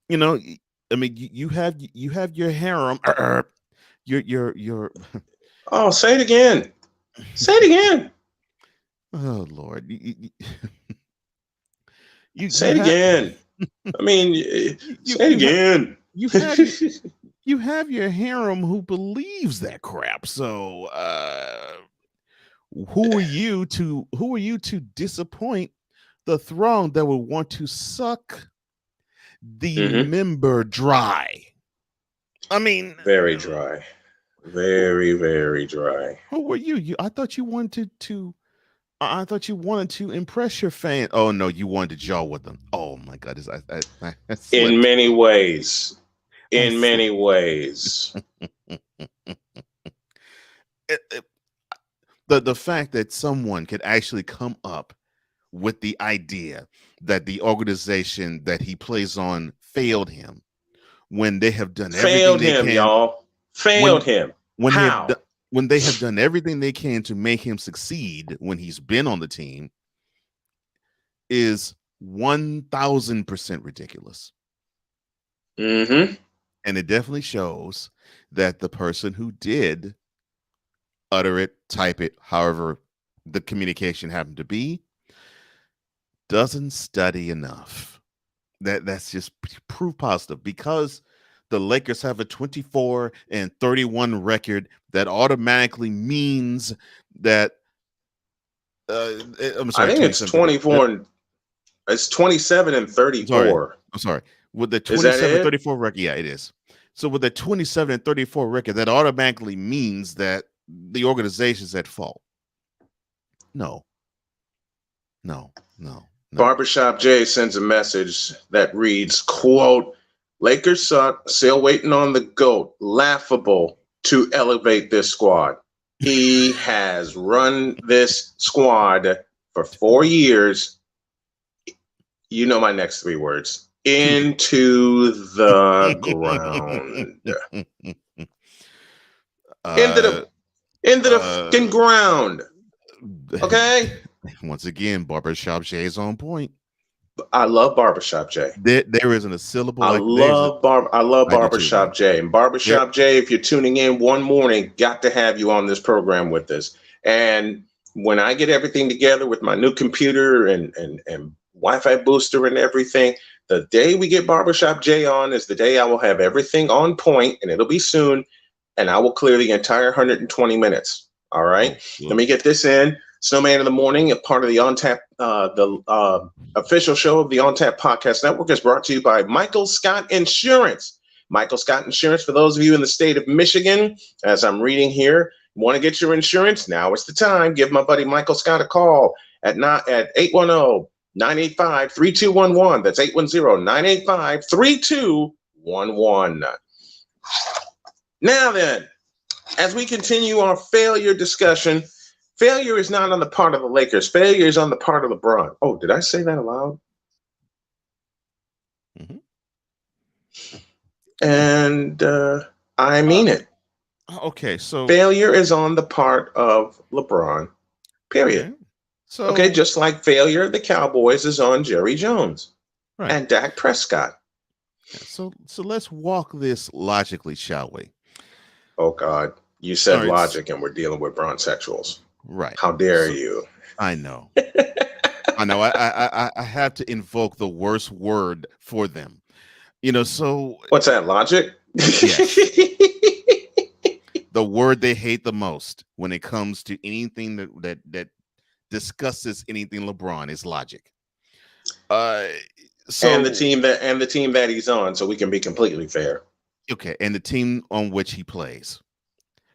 I mean, you have your harem. Your. Oh, say it again. Say it again. Oh Lord. Say it again. I mean, say it again. You have your harem who believes that crap. So who are you to disappoint the throng that would want to suck the member dry? I mean, very dry. Very, very dry. Who were you? I thought you wanted to. I thought you wanted to impress your fan. Oh no, you wanted to jaw with them. Oh my God, I In many ways. In slipped. many ways. The fact that someone could actually come up with the idea that the organization that he plays on failed him when they have done everything they can, y'all. Failed him. How? When they have done everything they can to make him succeed when he's been on the team is 1,000% ridiculous. Mm-hmm. And it definitely shows that the person who did utter it, type it, however the communication happened to be, doesn't study enough. That's just proof positive, because the Lakers have a 24-31 record. That automatically means that I'm sorry, I think it's 24 and it's 27 and 34. I'm sorry. With the 27-34 record, yeah, it is. So with the 27-34 record, that automatically means that the organization's at fault. No. Barbershop J sends a message that reads, quote, Lakers suck, still waiting on the GOAT. Laughable to elevate this squad. He has run this squad for 4 years. You know my next 3 words. Into the ground. Into the fucking ground. Okay? Once again, Barbershop J is on point. I love Barbershop J. There isn't a syllable. I love Barbershop J. And Barbershop J, if you're tuning in one morning, got to have you on this program with us. And when I get everything together with my new computer and Wi-Fi booster and everything, the day we get Barbershop J on is the day I will have everything on point, and it'll be soon. And I will clear the entire 120 minutes. All right. Let me get this in. Snowman in the Morning, a part of the the official show of the On Tap Podcast Network, is brought to you by Michael Scott Insurance. Michael Scott Insurance, for those of you in the state of Michigan, as I'm reading here, want to get your insurance? Now is the time. Give my buddy Michael Scott a call at 810-985-3211. That's 810-985-3211. Now then, as we continue our failure discussion, failure is not on the part of the Lakers. Failure is on the part of LeBron. Oh, did I say that aloud? Mm-hmm. And I mean it. Okay, so failure is on the part of LeBron, period. Okay, just like failure of the Cowboys is on Jerry Jones and Dak Prescott. So let's walk this logically, shall we? Oh, God. You said logic, and we're dealing with bronzexuals. Right. How dare you? I know. I know. I have to invoke the worst word for them. So what's that, logic? Yes. The word they hate the most when it comes to anything that discusses anything LeBron is logic. And the team that he's on, so we can be completely fair. Okay, and the team on which he plays,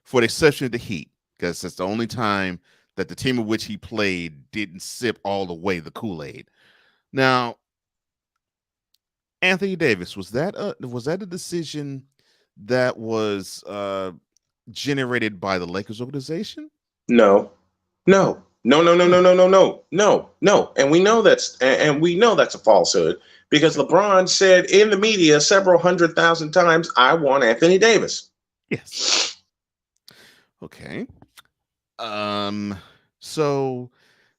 for the exception of the Heat, because that's the only time that the team in which he played didn't sip all the way the Kool-Aid. Now, Anthony Davis, was that a decision that was generated by the Lakers organization? No. And we know that's a falsehood, because LeBron said in the media several 100,000 times, I want Anthony Davis. Yes. Okay. So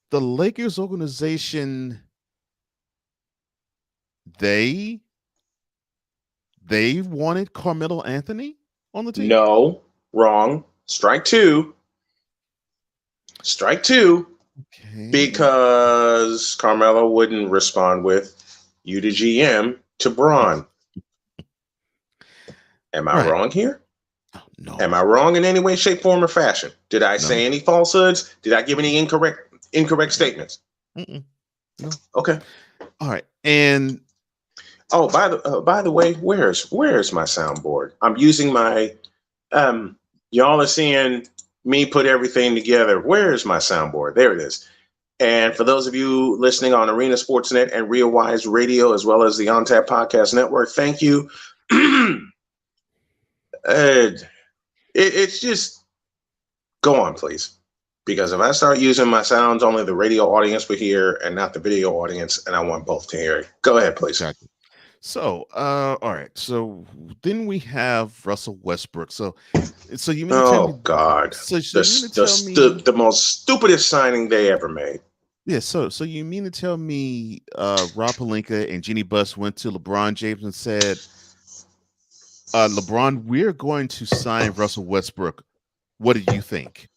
the Lakers organization, they wanted Carmelo Anthony on the team? No, wrong. Strike two. Okay. Because Carmelo wouldn't respond with you to GM to Braun. Am I wrong here? No. Am I wrong in any way, shape, form, or fashion? Did I say any falsehoods? Did I give any incorrect statements? No. Okay. All right. And by the way, where's my soundboard? I'm using my Y'all are seeing me put everything together. Where's my soundboard? There it is. And for those of you listening on Arena Sportsnet and Real Wise Radio, as well as the On Tap Podcast Network, thank you. It's just, go on, please. Because if I start using my sounds, only the radio audience will hear and not the video audience, and I want both to hear it. Go ahead, please. Exactly. So, all right. So then we have Russell Westbrook. So you mean to tell me? God! So the most stupidest signing they ever made. Yeah. So you mean to tell me Rob Pelinka and Jeannie Buss went to LeBron James and said, LeBron, we're going to sign Russell Westbrook. What do you think?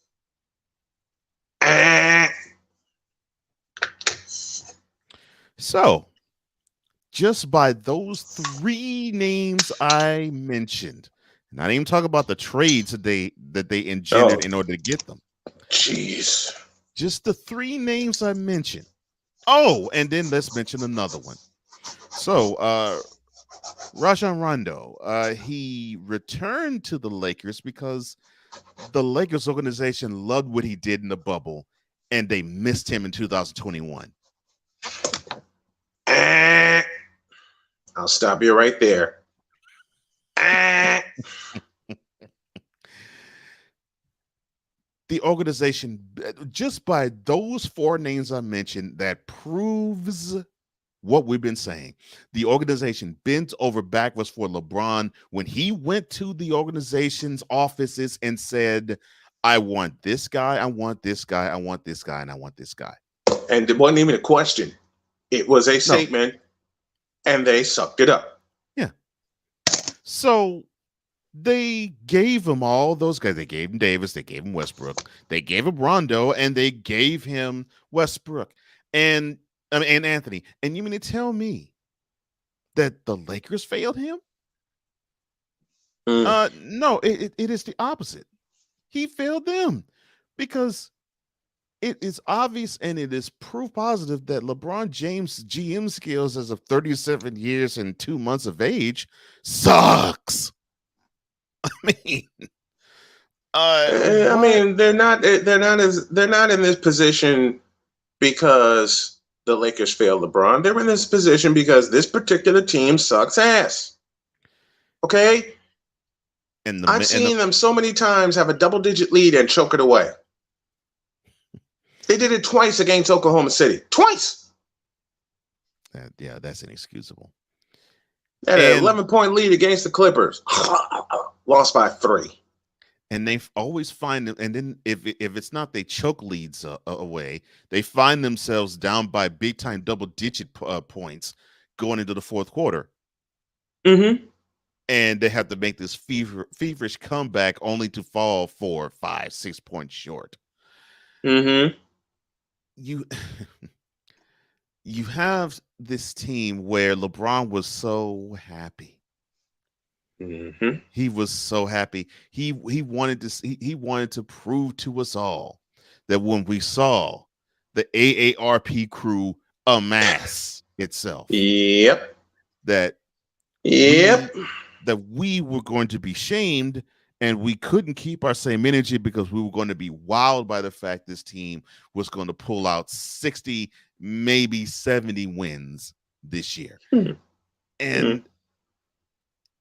So, just by those three names I mentioned, and I didn't even talk about the trades that they engendered in order to get them. Jeez. Just the three names I mentioned. Oh, and then let's mention another one. So, Rajon Rondo, he returned to the Lakers because the Lakers organization loved what he did in the bubble, and they missed him in 2021. I'll stop you right there. The organization, just by those four names I mentioned, that proves what we've been saying. The organization bent over backwards for LeBron when he went to the organization's offices and said, I want this guy, I want this guy, I want this guy, and I want this guy. And it wasn't even a question. It was a statement, and they sucked it up. Yeah. So they gave him all those guys. They gave him Davis, they gave him Westbrook, they gave him Rondo, and they gave him Westbrook. And Anthony. And you mean to tell me that the Lakers failed him? No, it is the opposite. He failed them because it is obvious and it is proof positive that LeBron James' GM skills as of 37 years and 2 months of age sucks. I mean, they're not in this position because the Lakers failed LeBron. They're in this position because this particular team sucks ass. Okay? I've seen them so many times have a double-digit lead and choke it away. They did it twice against Oklahoma City. Twice! Yeah, that's inexcusable. They had an 11-point lead against the Clippers. Lost by 3. And they always find them, and then if it's not they choke leads away, they find themselves down by big time double-digit points going into the fourth quarter. Mm-hmm. And they have to make this feverish comeback only to fall 4, 5, 6 points short. Mm-hmm. You have this team where LeBron was so happy. Mm-hmm. He was so happy. He wanted to prove to us all that when we saw the AARP crew amass itself, that we were going to be shamed, and we couldn't keep our same energy because we were going to be wowed by the fact this team was going to pull out 60, maybe 70 wins this year. Mm-hmm.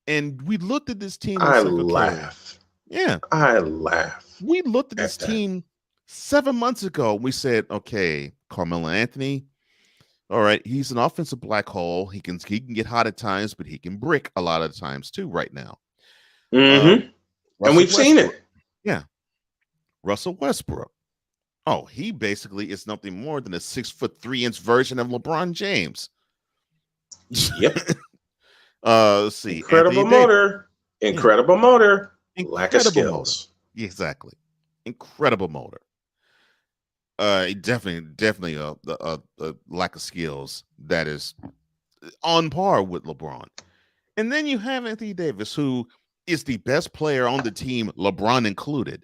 And we looked at this team. I laugh. Yeah. I laugh. We looked at this team 7 months ago. We said, okay, Carmelo Anthony, all right, he's an offensive black hole. He can get hot at times, but he can brick a lot of the times too right now. Mm-hmm. And we've seen it. Yeah. Russell Westbrook. Oh, he basically is nothing more than a 6'3" version of LeBron James. Yep. Let's see. Incredible motor. Incredible motor. Lack of skills. Motor. Exactly. Incredible motor. Definitely a lack of skills that is on par with LeBron. And then you have Anthony Davis, who is the best player on the team, LeBron included.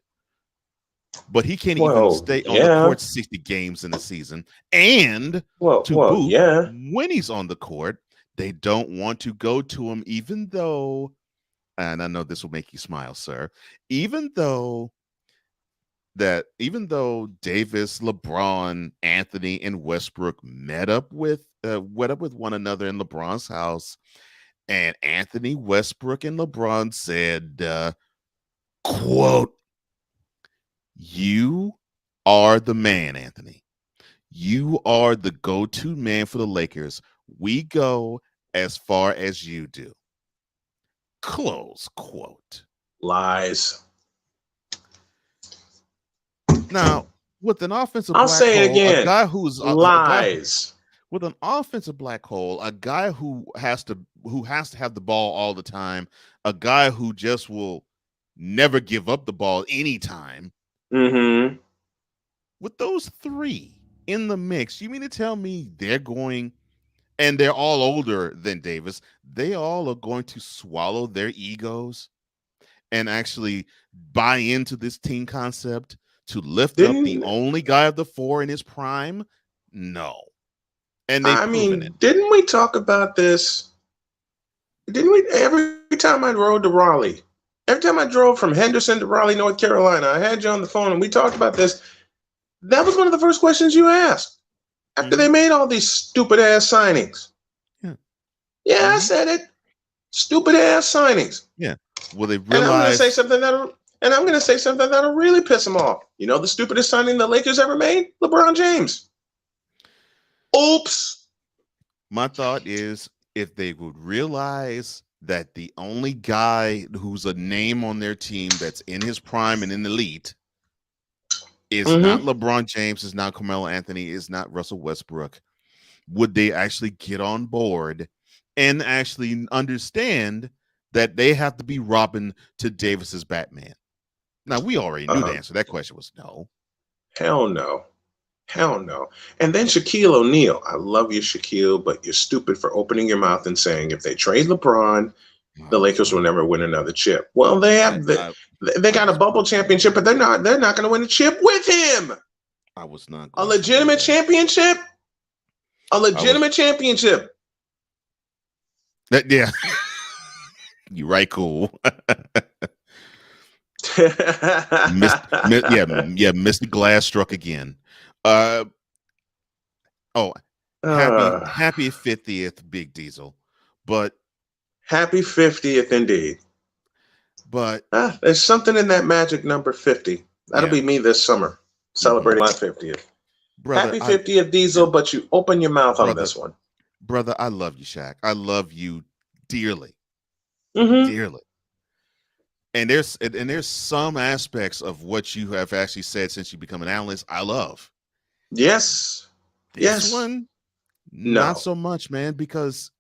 But he can't even stay on the court 60 games in the season. And when he's on the court, they don't want to go to him, even though and I know this will make you smile, sir. Even though Davis, LeBron, Anthony, and Westbrook met up with one another in LeBron's house, and Anthony, Westbrook, and LeBron said, quote, "You are the man, Anthony. You are the go-to man for the Lakers. We go as far as you do." Close quote. Lies. Now, with an offensive I'll black say hole, it again. a guy who's lies. With an offensive black hole, a guy who has to have the ball all the time, a guy who just will never give up the ball anytime. Mm-hmm. With those three in the mix, you mean to tell me they're going, and they're all older than Davis, they all are going to swallow their egos and actually buy into this team concept to lift up the only guy of the four in his prime? No. And they've proven it. Didn't we talk about this? Didn't we? Every time I rode to Raleigh, every time I drove from Henderson to Raleigh, North Carolina, I had you on the phone and we talked about this. That was one of the first questions you asked after they made all these stupid ass signings. Yeah, I said it. Stupid ass signings. Yeah. Well, they realized. And I'm going to say something that'll really piss them off. You know, the stupidest signing the Lakers ever made? LeBron James. Oops. My thought is, if they would realize that the only guy who's a name on their team that's in his prime and in the elite is not LeBron James, is not Carmelo Anthony, is not Russell Westbrook, would they actually get on board and actually understand that they have to be Robin to Davis's Batman? Now, we already knew the answer to that question was no. Hell no. Hell no. And then Shaquille O'Neal. I love you, Shaquille, but you're stupid for opening your mouth and saying if they trade LeBron, the Lakers will never win another chip. Well, they got a bubble championship, but they're not going to win a chip with him. I was not a legitimate championship. A legitimate championship. Yeah. You're right, cool. Mr. Glass struck again. Happy 50th, Big Diesel. But happy 50th indeed. But there's something in that magic number 50. That'll be me this summer, celebrating my 50th. Brother, happy 50th, Diesel, but you open your mouth on this one. Brother, I love you, Shaq. I love you dearly. Dearly. And there's some aspects of what you have actually said since you become an analyst I love. Yes. This one, not so much, man, because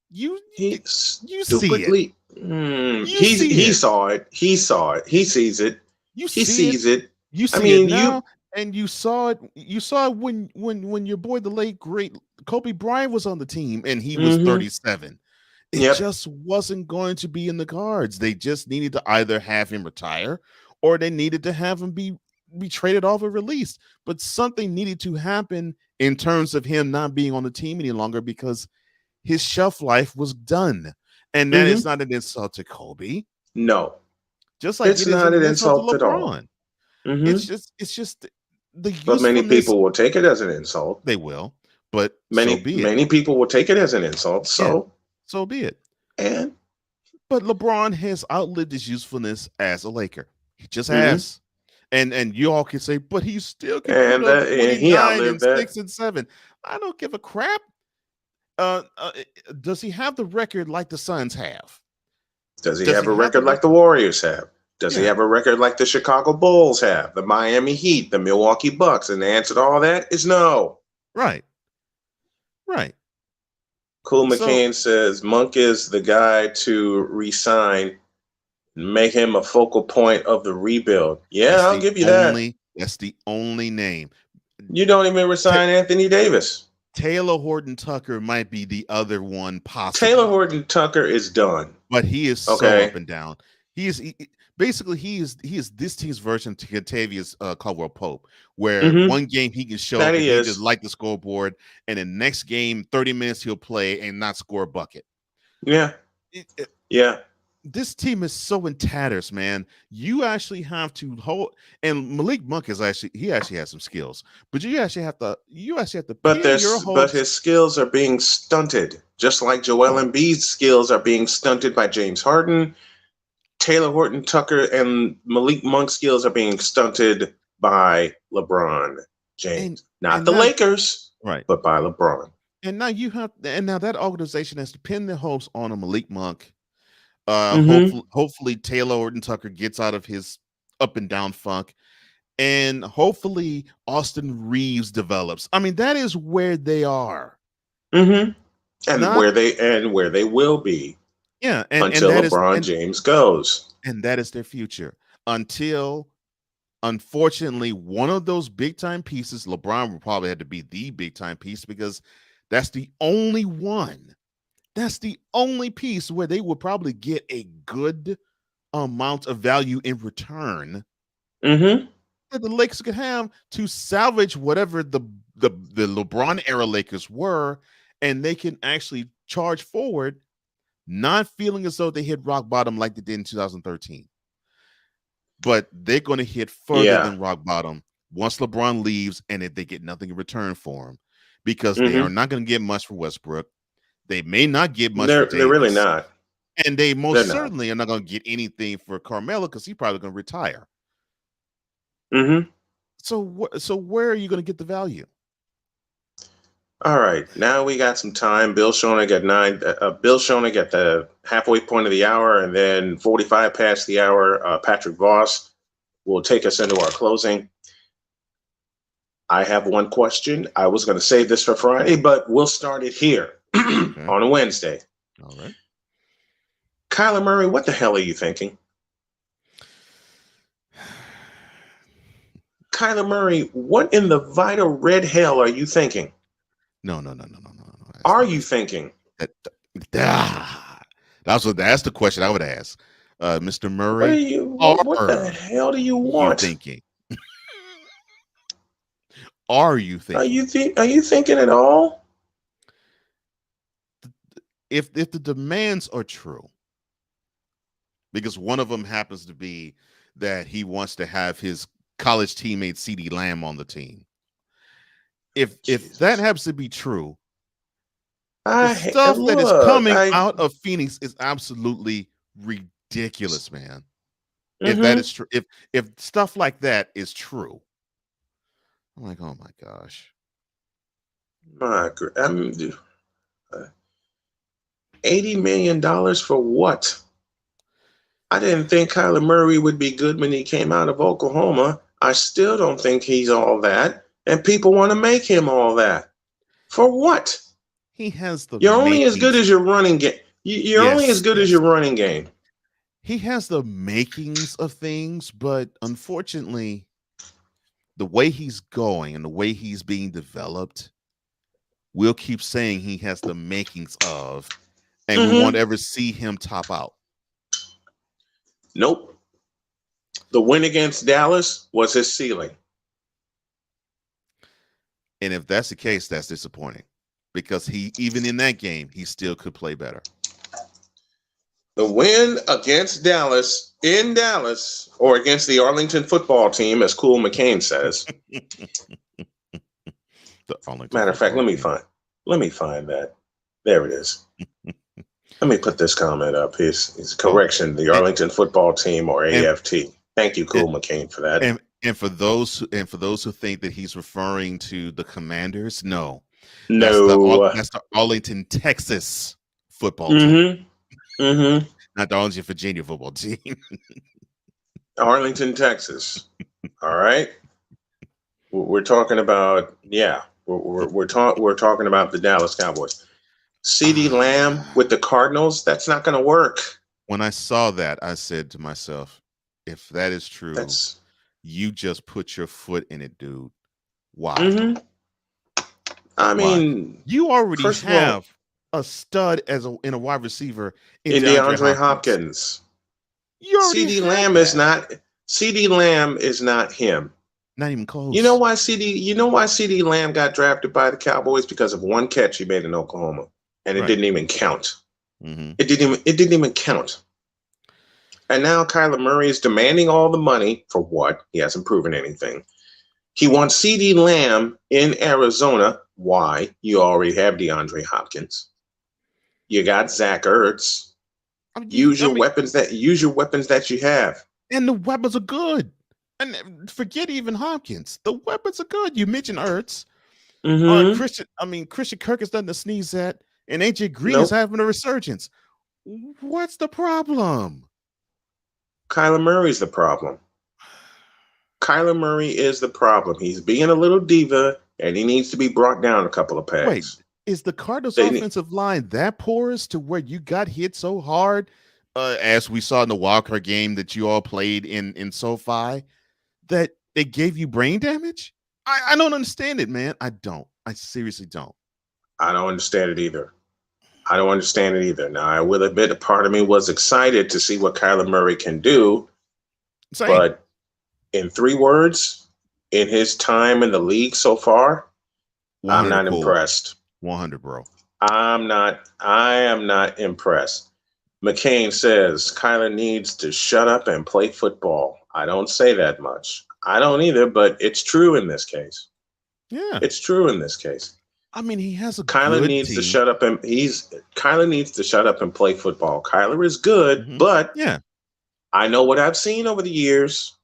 you stupidly, see it. He saw it. He saw it. He sees it. He sees it. You see it now, and you saw it. You saw it when your boy, the late great Kobe Bryant, was on the team, and he was 37. It just wasn't going to be in the cards. They just needed to either have him retire, or they needed to have him be traded off or released. But something needed to happen in terms of him not being on the team any longer because his shelf life was done. And that is not an insult to Kobe. No. Just like it's not an insult at all. It's just the usefulness. But many people will take it as an insult. They will. But many people will take it as an insult. So be it. But LeBron has outlived his usefulness as a Laker. He just has. And you all can say, but he still can put up 29 and 6 and 7. I don't give a crap. Does he have the record like the Suns have? Does he have a record like the Warriors have? Does he have a record like the Chicago Bulls have? The Miami Heat, the Milwaukee Bucks? And the answer to all that is no. Right. Cool McCain says Monk is the guy to re-sign, make him a focal point of the rebuild. Yeah, I'll give you that. That's the only name. You don't even resign Anthony Davis. Taylor Horton Tucker might be the other one possible. Taylor Horton Tucker is done. But he is so up and down. He is this team's version to Kentavious Caldwell Pope, where one game he can show that he just like the scoreboard, and the next game, 30 minutes he'll play and not score a bucket. Yeah. this team is so in tatters, man. You actually have to hold, and Malik Monk is actually has some skills, but you actually have to But pin your hopes. his skills are being stunted, just like Joel Embiid's skills are being stunted by James Harden. Taylor Horton Tucker and Malik Monk's skills are being stunted by LeBron James. Not the Lakers, right, but by LeBron. And now now that organization has to pin their hopes on a Malik Monk. Hopefully Taylor Horton Tucker gets out of his up and down funk, and hopefully Austin Reeves develops. I mean, that is where they are, and where they will be. Yeah, until LeBron James goes, and that is their future. Until, unfortunately, one of those big time pieces, LeBron will probably have to be the big time piece, because that's the only one. That's the only piece where they will probably get a good amount of value in return that the Lakers could have to salvage whatever the LeBron era Lakers were, and they can actually charge forward, not feeling as though they hit rock bottom like they did in 2013. But they're going to hit further than rock bottom once LeBron leaves, and if they get nothing in return for him, because they are not going to get much for Westbrook. They may not get much for Davis. They're really not. And they most certainly are not going to get anything for Carmelo, because he's probably going to retire. So where are you going to get the value? All right, now we got some time. Bill Schonick at the halfway point of the hour, and then 45 past the hour, Patrick Voss will take us into our closing. I have one question. I was going to save this for Friday, but we'll start it here on a Wednesday. All right. Kyler Murray, what the hell are you thinking? Kyler Murray, what in the vital red hell are you thinking? No. Are you thinking? That's the question I would ask, Mr. Murray. What the hell do you want? Thinking? Are you thinking? Are you thinking at all? If the demands are true, because one of them happens to be that he wants to have his college teammate CeeDee Lamb on the team. If that happens to be true, the stuff that is coming out of Phoenix is absolutely ridiculous, man. If that is true, if stuff like that is true, I'm like, oh my gosh. $80 million for what? I didn't think Kyler Murray would be good when he came out of Oklahoma. I still don't think he's all that. And people want to make him all that. For what? He has the You're only as good as your running game. You're only as good as your running game. He has the makings of things, but unfortunately, the way he's going and the way he's being developed, we'll keep saying he has the makings of, and we won't ever see him top out. Nope. The win against Dallas was his ceiling. And if that's the case, that's disappointing, because even in that game, he still could play better. The win against Dallas in Dallas, or against the Arlington football team, as Cool McCain says. Matter of fact, let me find that. There it is. Let me put this comment up. His correction: the Arlington football team, or AFT. Thank you, Cool McCain, for that. And for those who think that he's referring to the Commanders, no. That's the Arlington, Texas football team. Not the Arlington, Virginia football team. Arlington, Texas. All right. We're talking about we're talking about the Dallas Cowboys. CeeDee Lamb with the Cardinals. That's not going to work. When I saw that, I said to myself, if that is true, you just put your foot in it, dude. Why? I mean, you already have a stud in a wide receiver in DeAndre Hopkins. CeeDee Lamb is not him. Not even close. You know why CeeDee Lamb got drafted by the Cowboys? Because of one catch he made in Oklahoma, and it didn't even count. It didn't even count. And now Kyler Murray is demanding all the money for what? He hasn't proven anything. He wants CeeDee Lamb in Arizona. Why? You already have DeAndre Hopkins. You got Zach Ertz. Use your weapons that you have. And the weapons are good. And forget even Hopkins. The weapons are good. You mentioned Ertz. Christian Kirk is nothing to sneeze at. And AJ Green is having a resurgence. What's the problem? Kyler Murray's the problem. Kyler Murray is the problem. He's being a little diva, and he needs to be brought down a couple of pegs. Wait, is the Cardinals' offensive line that porous to where you got hit so hard, as we saw in the wildcard game that you all played in SoFi, that they gave you brain damage? I don't understand it, man. I don't. I seriously don't. I don't understand it either. Now, I will admit a part of me was excited to see what Kyler Murray can do. Same. But in 3 words, in his time in the league so far, I'm not impressed. 100, bro. I am not impressed. McCain says Kyler needs to shut up and play football. I don't say that much. I don't either, but it's true in this case. Yeah. It's true in this case. I mean, he has a Kyler good needs team. to shut up and Kyler needs to shut up and play football. Kyler is good, but yeah, I know what I've seen over the years,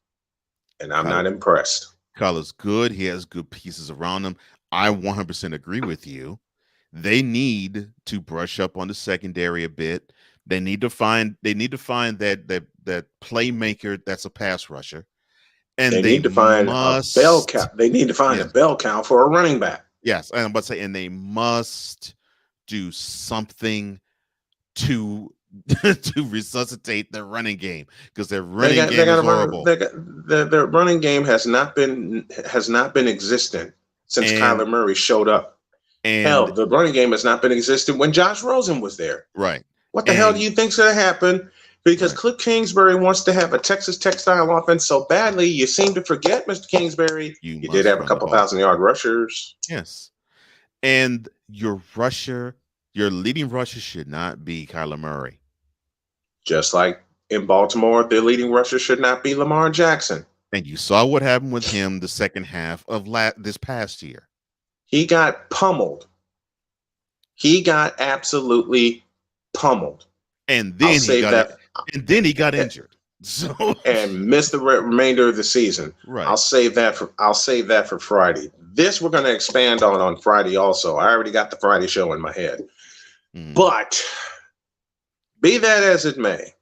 and I'm not impressed. Kyler's good. He has good pieces around him. I 100% agree with you. They need to brush up on the secondary a bit. They need to find that playmaker that's a pass rusher. And they need to find a bell cow. They need to find a bell cow for a running back. Yes, I'm about to say, and they must do something to resuscitate their running game, because their running game is horrible. Their running game has not been existent since Kyler Murray showed up. And hell, the running game has not been existent when Josh Rosen was there. Right. What the hell do you think's going to happen? Because Cliff Kingsbury wants to have a Texas Tech-style offense so badly, you seem to forget, Mr. Kingsbury, you did have a couple 1,000-yard rushers. Yes. And your leading rusher should not be Kyler Murray. Just like in Baltimore, their leading rusher should not be Lamar Jackson. And you saw what happened with him the second half of this past year. He got pummeled. He got absolutely pummeled. And then he got injured. So and missed the remainder of the season. Right. I'll save that for Friday. This we're going to expand on Friday also. I already got the Friday show in my head. But be that as it may,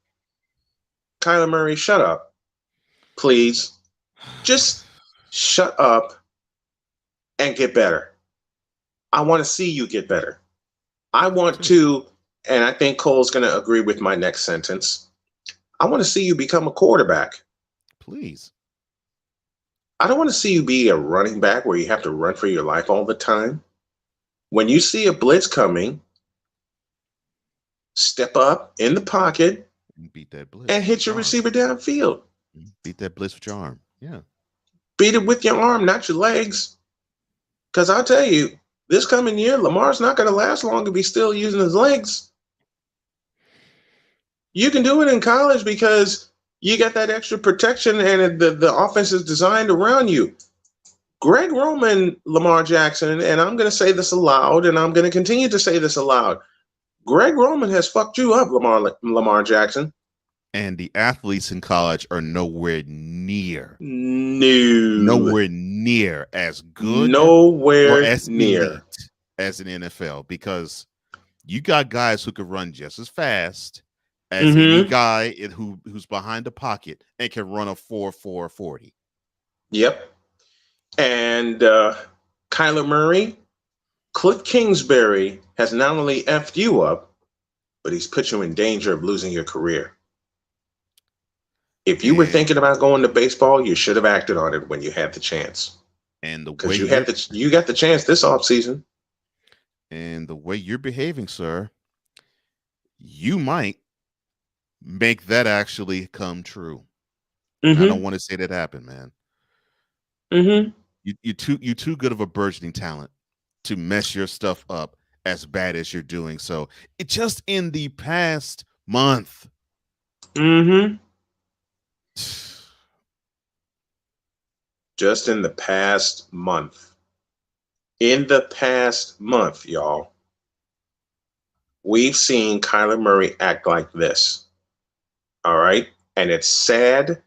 Kyler Murray, shut up. Please. Just shut up and get better. I want to see you get better. I want to, and I think Cole's going to agree with my next sentence, I want to see you become a quarterback. Please. I don't want to see you be a running back where you have to run for your life all the time. When you see a blitz coming, step up in the pocket and beat that blitz and hit your receiver downfield. Beat that blitz with your arm. Yeah. Beat it with your arm, not your legs. Because I'll tell you, this coming year, Lamar's not going to last long if he's still using his legs. You can do it in college because you got that extra protection and the offense is designed around you. Greg Roman, Lamar Jackson, and I'm going to say this aloud, and I'm going to continue to say this aloud. Greg Roman has fucked you up, Lamar Jackson. And the athletes in college are nowhere near as good, as near as an NFL, because you got guys who can run just as fast as any guy who's behind the pocket and can run a 4.40. Yep. And Kyler Murray, Cliff Kingsbury has not only effed you up, but he's put you in danger of losing your career. If you were thinking about going to baseball, you should have acted on it when you had the chance. And the way you got the chance this offseason. And the way you're behaving, sir, you might make that actually come true. I don't want to say that happened, man. You're too good of a burgeoning talent to mess your stuff up as bad as you're doing. So it just in the past month, Just in the past month. In the past month, y'all, we've seen Kyler Murray act like this. All right? And it's sad,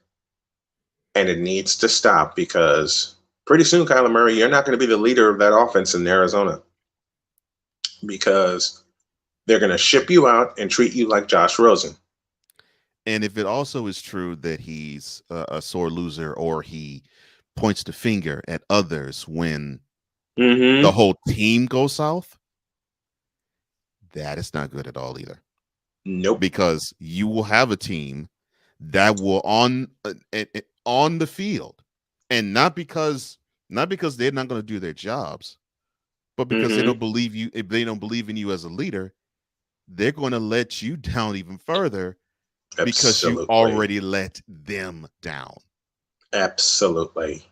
and it needs to stop, because pretty soon, Kyler Murray, you're not going to be the leader of that offense in Arizona, because they're going to ship you out and treat you like Josh Rosen. And if it also is true that he's a sore loser, or he points the finger at others when the whole team goes south, that is not good at all either. Nope. Because you will have a team that will on the field, and not because they're not going to do their jobs, but because they don't believe you. If they don't believe in you as a leader, they're going to let you down even further. Absolutely. Because you already let them down. Absolutely.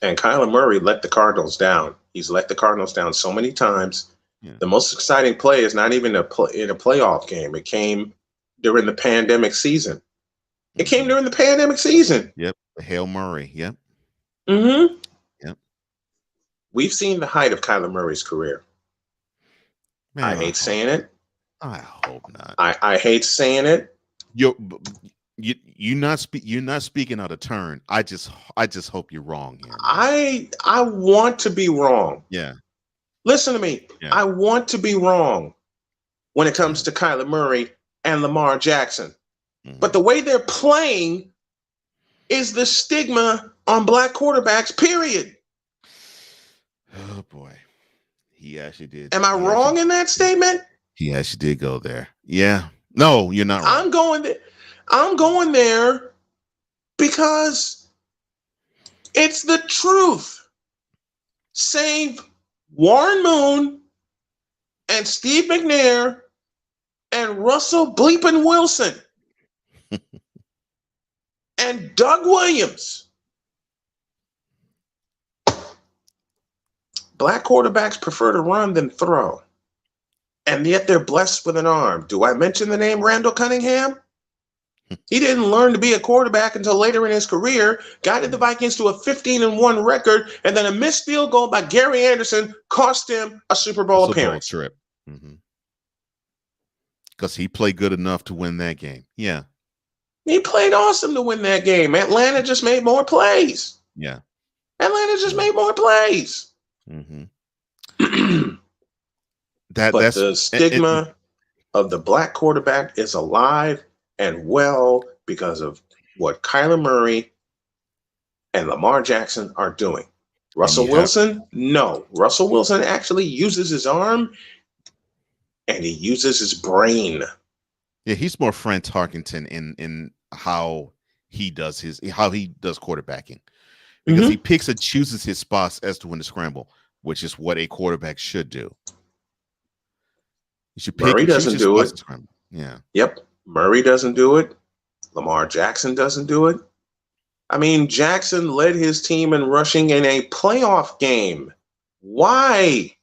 And Kyler Murray let the Cardinals down. He's let the Cardinals down so many times. Yeah. The most exciting play is not even in a playoff game. It came during the pandemic season. It came during the pandemic season. Yep. Hail Murray. Yep. Yep. We've seen the height of Kyler Murray's career. Man, I hate saying it. I hope not. I hate saying it. You're not speaking out of turn. I just hope you're wrong here. I want to be wrong. Yeah. Listen to me. Yeah. I want to be wrong when it comes to Kyler Murray and Lamar Jackson. But the way they're playing is the stigma on black quarterbacks, period. Oh boy. He actually did. Am I wrong in that statement? He actually did go there. Yeah. No, you're not wrong. I'm going there because it's the truth. Save Warren Moon and Steve McNair and Russell Bleepin Wilson and Doug Williams. Black quarterbacks prefer to run than throw. And yet they're blessed with an arm. Do I mention the name Randall Cunningham? He didn't learn to be a quarterback until later in his career, guided the Vikings to a 15-1 record, and then a missed field goal by Gary Anderson cost him a Super Bowl appearance. Trip. Because he played good enough to win that game. Yeah. He played awesome to win that game. Atlanta just made more plays. Yeah. Atlanta just made more plays. But the stigma of the black quarterback is alive and well because of what Kyler Murray and Lamar Jackson are doing. Russell Wilson? No. Russell Wilson actually uses his arm and he uses his brain. Yeah, he's more Frank Tarkenton in how he does quarterbacking. Because he picks and chooses his spots as to when to scramble, which is what a quarterback should do. You should pick Murray doesn't do it. Yeah. Yep. Murray doesn't do it. Lamar Jackson doesn't do it. I mean, Jackson led his team in rushing in a playoff game. Why?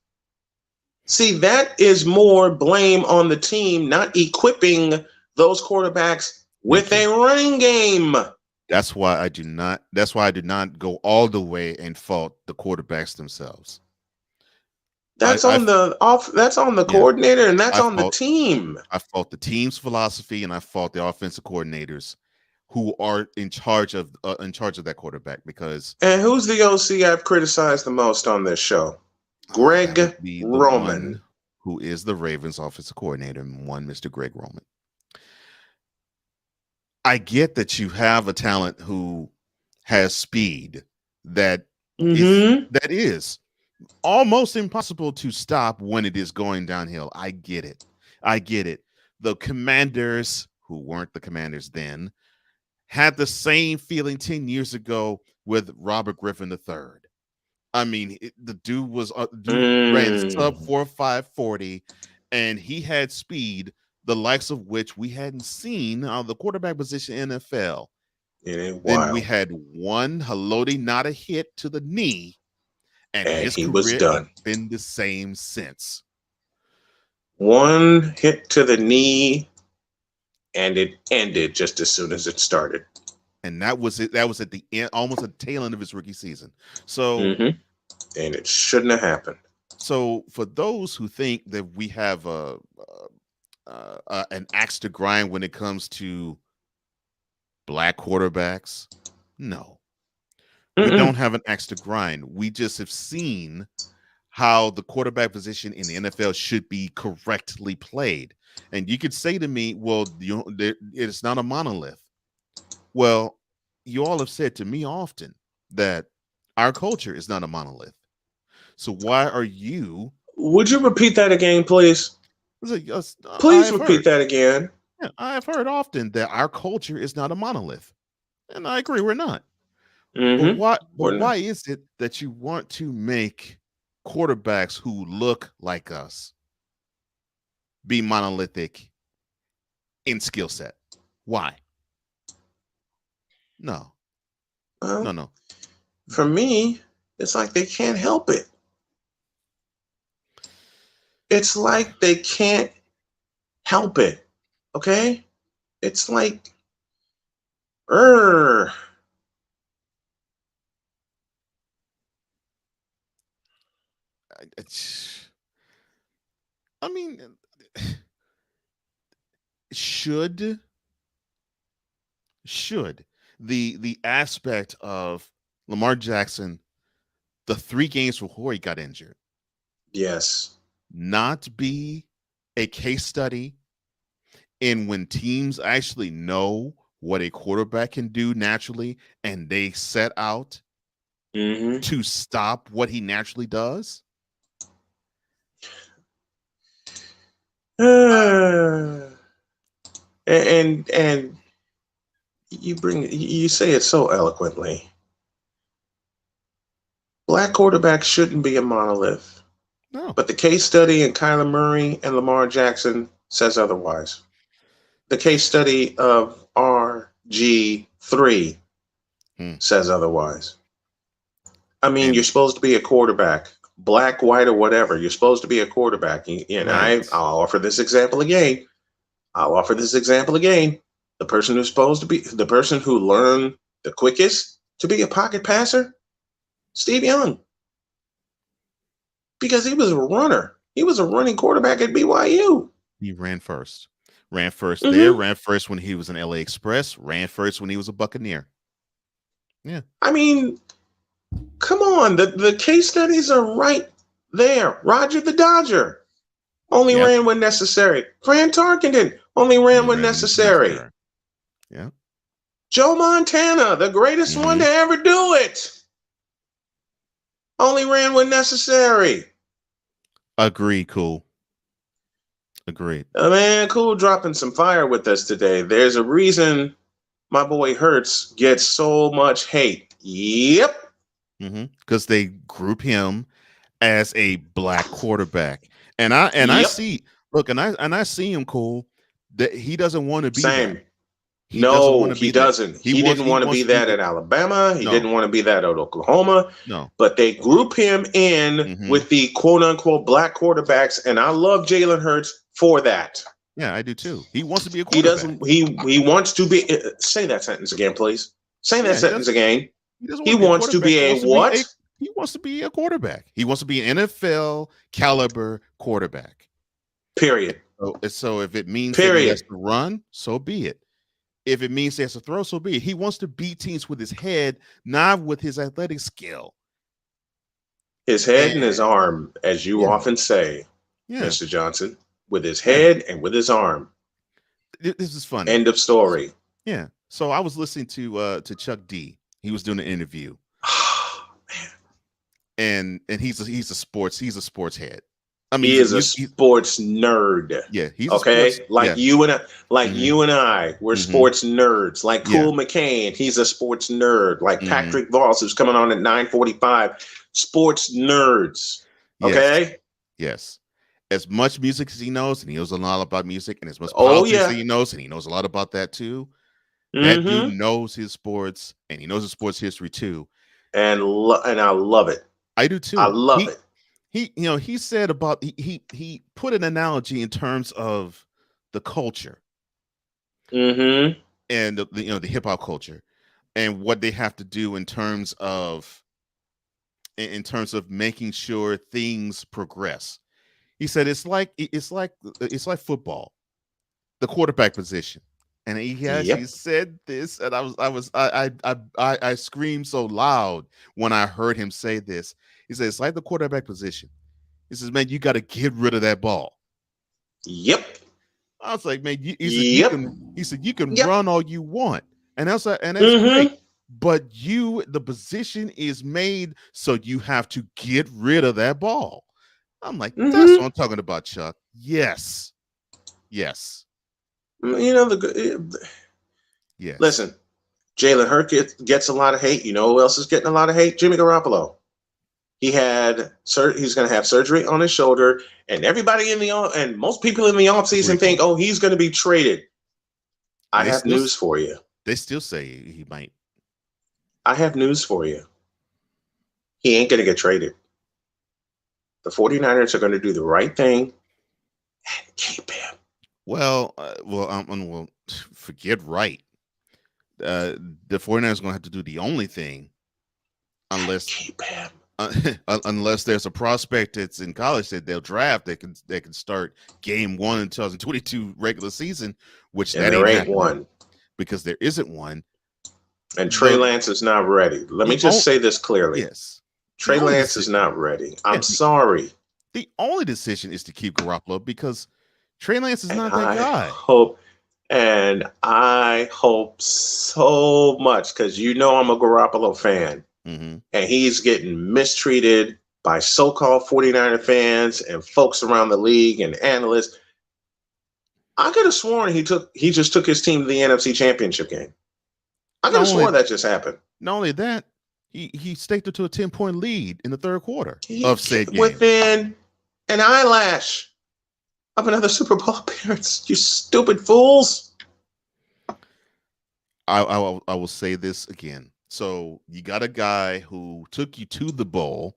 See, that is more blame on the team not equipping those quarterbacks with a running game. That's why I do not go all the way and fault the quarterbacks themselves. That's on the coordinator, and that's on the team. I fault the team's philosophy, and I fault the offensive coordinators who are in charge of that quarterback. And who's the OC I've criticized the most on this show? Greg Roman, who is the Ravens offensive coordinator, and Mr. Greg Roman. I get that you have a talent who has speed that is almost impossible to stop when it is going downhill. I get it. The Commanders, who weren't the Commanders then, had the same feeling 10 years ago with Robert Griffin III. I mean, the dude ran sub 4.540, and he had speed, the likes of which we hadn't seen on the quarterback position in NFL. Then we had one Haloti, not a hit to the knee, and his he career was done. Has been the same since. One hit to the knee, and it ended just as soon as it started. And that was it. That was at the end, almost at the tail end of his rookie season. So, and it shouldn't have happened. So, for those who think that we have an axe to grind when it comes to black quarterbacks, no, we don't have an axe to grind. We just have seen how the quarterback position in the NFL should be correctly played. And you could say to me, well, it's not a monolith. Well, you all have said to me often that our culture is not a monolith. So why are you? Would you repeat that again, please? Please repeat that again. Yeah, I've heard often that our culture is not a monolith. And I agree, we're not. But why is it that you want to make quarterbacks who look like us be monolithic in skill set? Why? No. No. For me, it's like they can't help it. It's like they can't help it. Okay? It's like, I mean, should the aspect of Lamar Jackson, the 3 games before he got injured, yes, not be a case study in when teams actually know what a quarterback can do naturally and they set out to stop what he naturally does? And you say it so eloquently. Black quarterbacks shouldn't be a monolith. No. But the case study in Kyler Murray and Lamar Jackson says otherwise. The case study of RG3 says otherwise. I mean, you're supposed to be a quarterback, black, white, or whatever. You're supposed to be a quarterback. And right. I'll offer this example again. The person who's supposed to be the person who learned the quickest to be a pocket passer, Steve Young. Because he was a runner. He was a running quarterback at BYU. He ran first. Ran first there, ran first when he was an LA Express, ran first when he was a Buccaneer. Yeah. I mean, come on. The case studies are right there. Roger the Dodger only ran when necessary. Fran Tarkenton only ran when necessary. Yeah. Joe Montana, the greatest one to ever do it, only ran when necessary. Agreed, Cool. Agreed. Man, Cool dropping some fire with us today. There's a reason my boy Hurts gets so much hate. Yep. Because they group him as a black quarterback. And I see, look, and I see him, Cool, that he doesn't want to be same. He doesn't. He didn't want to be that at Alabama. He didn't want to be that at Oklahoma. No. But they group him in with the quote unquote black quarterbacks. And I love Jalen Hurts for that. Yeah, I do too. He wants to be a quarterback. He wants to be. Say that sentence again, please. Say that sentence again. He wants to be a what? He wants to be a quarterback. He wants to be an NFL caliber quarterback. Period. So if it means that he has to run, so be it. If it means he has to throw, so be it. He wants to beat teams with his head, not with his athletic skill. His head and his arm, as you often say, Mr. Johnson, with his head and with his arm. This is funny. End of story. Yeah. So I was listening to Chuck D. He was doing an interview. Oh, man. And he's a sports head. I mean, he is a sports nerd. Yeah, he's okay. You and I, we're sports nerds. Like Cool McCain, he's a sports nerd. Like Patrick Voss, who's coming on at 9:45. Sports nerds. Okay. Yes. As much music as he knows, and he knows a lot about music, and as much politics as he knows, and he knows a lot about that too. That dude knows his sports, and he knows his sports history too. And I love it. I do too. I love it. He said about he put an analogy in terms of the culture. Mm-hmm. And the hip hop culture and what they have to do in terms of making sure things progress. He said it's like football, the quarterback position. And he actually Yep. said this, and I screamed so loud when I heard him say this. He said it's like the quarterback position. He says, man, you got to get rid of that ball. Yep. I was like, man, he said you can Yep. run all you want, and that's Mm-hmm. great. But the position is made so you have to get rid of that ball. I'm like, that's what I'm talking about, Chuck. Yes. Yes. Listen, Jalen Hurts gets a lot of hate. You know who else is getting a lot of hate? Jimmy Garoppolo. He's going to have surgery on his shoulder, and everybody and most people in the offseason think, oh, he's going to be traded. I have news for you. They still say he might. I have news for you. He ain't going to get traded. The 49ers are going to do the right thing and keep him. Well, forget right. The 49ers are going to have to do the only thing unless keep him. Unless there's a prospect that's in college that they'll draft, they can start game 1 in 2022 regular season, which there ain't one because there isn't one. And Trey Lance is not ready. Let me just say this clearly. Yes, Trey Lance is not ready. I'm sorry. The only decision is to keep Garoppolo because Trey Lance is not that guy. I hope so much because I'm a Garoppolo fan. Mm-hmm. And he's getting mistreated by so-called 49er fans and folks around the league and analysts. I could have sworn he just took his team to the NFC Championship game. I could have sworn that just happened. Not only that, he staked it to a 10-point lead in the third quarter of said game. Within an eyelash of another Super Bowl appearance. You stupid fools. I will say this again. So you got a guy who took you to the bowl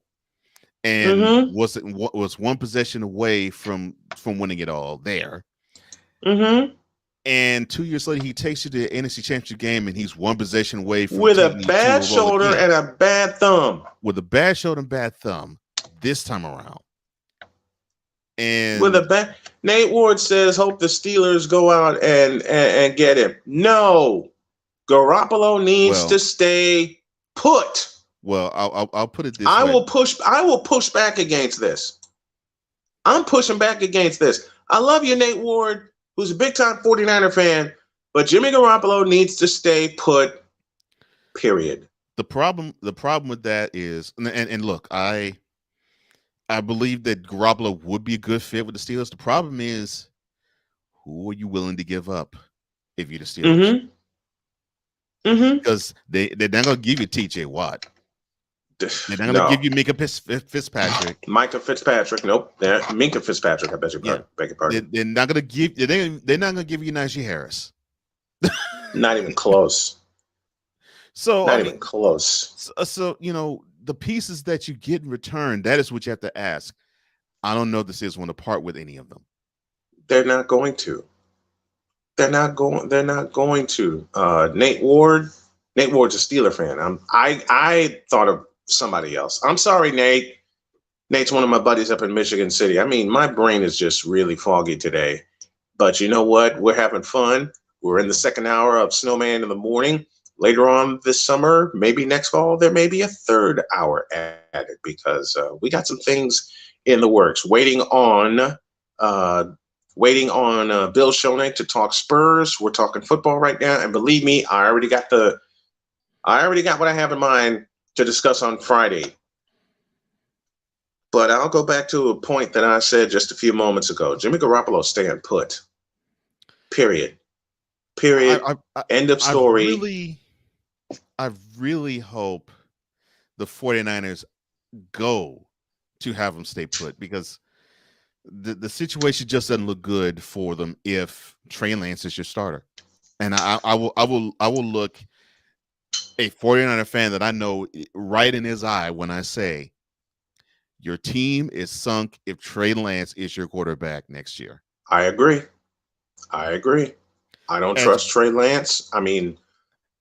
and was one possession away from winning it all there. Mm-hmm. And 2 years later, he takes you to the NFC Championship game, and he's one possession away from with a bad shoulder and a bad thumb. With a bad shoulder and bad thumb this time around. And with a bad, Nate Ward says, "Hope the Steelers go out and get him." No. Garoppolo needs to stay put. Well, I'll put it this way. I will push back against this. I'm pushing back against this. I love you, Nate Ward, who's a big-time 49er fan, but Jimmy Garoppolo needs to stay put, period. The problem with that is, and look, I believe that Garoppolo would be a good fit with the Steelers. The problem is, who are you willing to give up if you're the Steelers? Mm-hmm. Because they're not going to give you TJ Watt. They're not going to give you Minka Fitzpatrick. Micah Fitzpatrick, nope. Minka Fitzpatrick. I bet you beg your pardon. They're not going to give. They're not going to give you Najee Harris. Not even close. So not even close. So the pieces that you get in return, that is what you have to ask. I don't know if the Steelers want to part with any of them. They're not going to. They're not going to. Nate Ward's a Steeler fan. I thought of somebody else. I'm sorry, Nate. Nate's one of my buddies up in Michigan City. I mean, my brain is just really foggy today. But you know what? We're having fun. We're in the second hour of Snowman in the morning. Later on this summer, maybe next fall, there may be a third hour added because we got some things in the works. Waiting on Bill Schonick to talk Spurs. We're talking football right now, and believe me, I already got what I have in mind to discuss on Friday. But I'll go back to a point that I said just a few moments ago. Jimmy Garoppolo staying put. Period. End of story. I really hope the 49ers go to have him stay put because the situation just doesn't look good for them if Trey Lance is your starter. And I will look a 49er fan that I know right in his eye when I say your team is sunk if Trey Lance is your quarterback next year. I agree. I don't trust Trey Lance. I mean,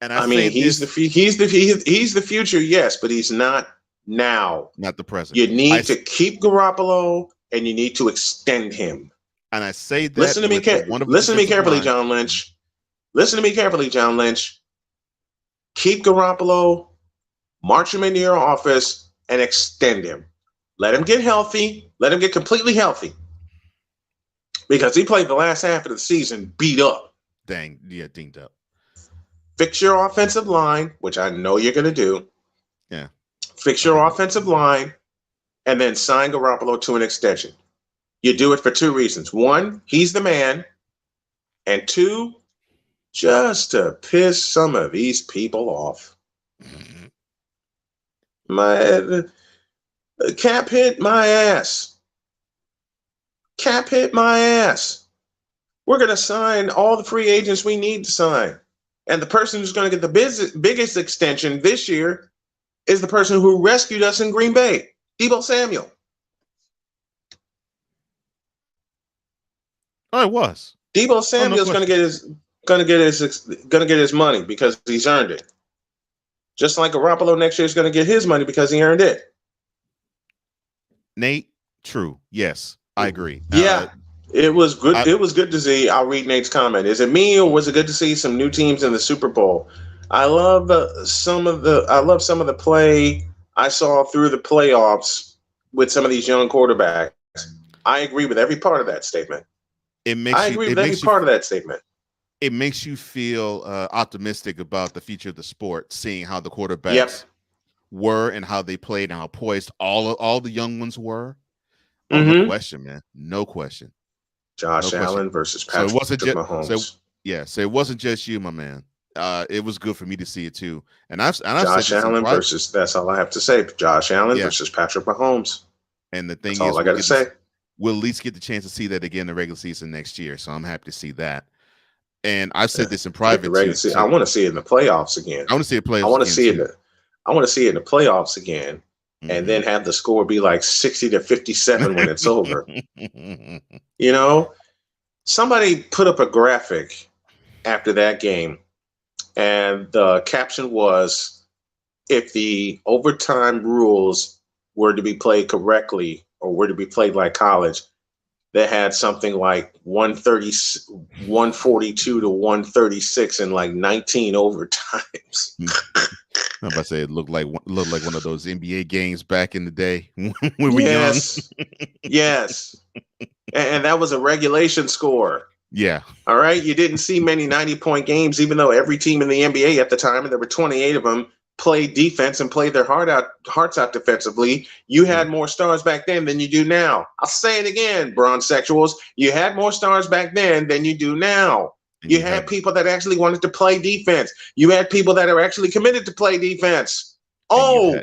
he's the future, yes, but he's not now. Not the present. You need to keep Garoppolo, and you need to extend him. And I say that. Listen to me carefully, John Lynch. Listen to me carefully, John Lynch. Keep Garoppolo, march him into your office, and extend him. Let him get healthy. Let him get completely healthy. Because he played the last half of the season beat up. Dinged up. Fix your offensive line, which I know you're going to do. Yeah. Fix your offensive line, and then sign Garoppolo to an extension. You do it for two reasons. One, he's the man. And two, just to piss some of these people off. My cap hit my ass. Cap hit my ass. We're going to sign all the free agents we need to sign. And the person who's going to get the biggest extension this year is the person who rescued us in Green Bay, Deebo Samuel. Oh, it was. Deebo Samuel's going to get his money because he's earned it. Just like Garoppolo next year is going to get his money because he earned it. Nate, true. Yes, I agree. Yeah, it was good. It was good to see. I'll read Nate's comment. Is it me, or was it good to see some new teams in the Super Bowl? I love some of the play I saw through the playoffs with some of these young quarterbacks. I agree with every part of that statement. I agree with every part of that statement. It makes you feel optimistic about the future of the sport, seeing how the quarterbacks were and how they played and how poised all the young ones were. Oh, no question, man. No question. Josh Allen versus Patrick Mahomes. So it wasn't just you, my man. It was good for me to see it too. And I've Josh Allen versus, that's all I have to say. Josh Allen versus Patrick Mahomes. And the thing that's all I got to say. We'll at least get the chance to see that again in the regular season next year. So I'm happy to see that. And I've said this in private too. I want to see it in the playoffs again. I want to see it playoffs. I want to see it in the playoffs again, and then have the score be like 60-57 when it's over. You know, somebody put up a graphic after that game, and the caption was, "If the overtime rules were to be played correctly or were to be played like college, they had something like 142 to 136 in like 19 overtimes." I'm about to say it looked like one of those NBA games back in the day when we were young. Yes. And that was a regulation score. Yeah. All right. You didn't see many 90-point games, even though every team in the NBA at the time, and there were 28 of them, played defense and played their hearts out defensively. You had more stars back then than you do now. I'll say it again, bronzexuals. You had more stars back then than you do now. You had people that actually wanted to play defense. You had people that are actually committed to play defense. I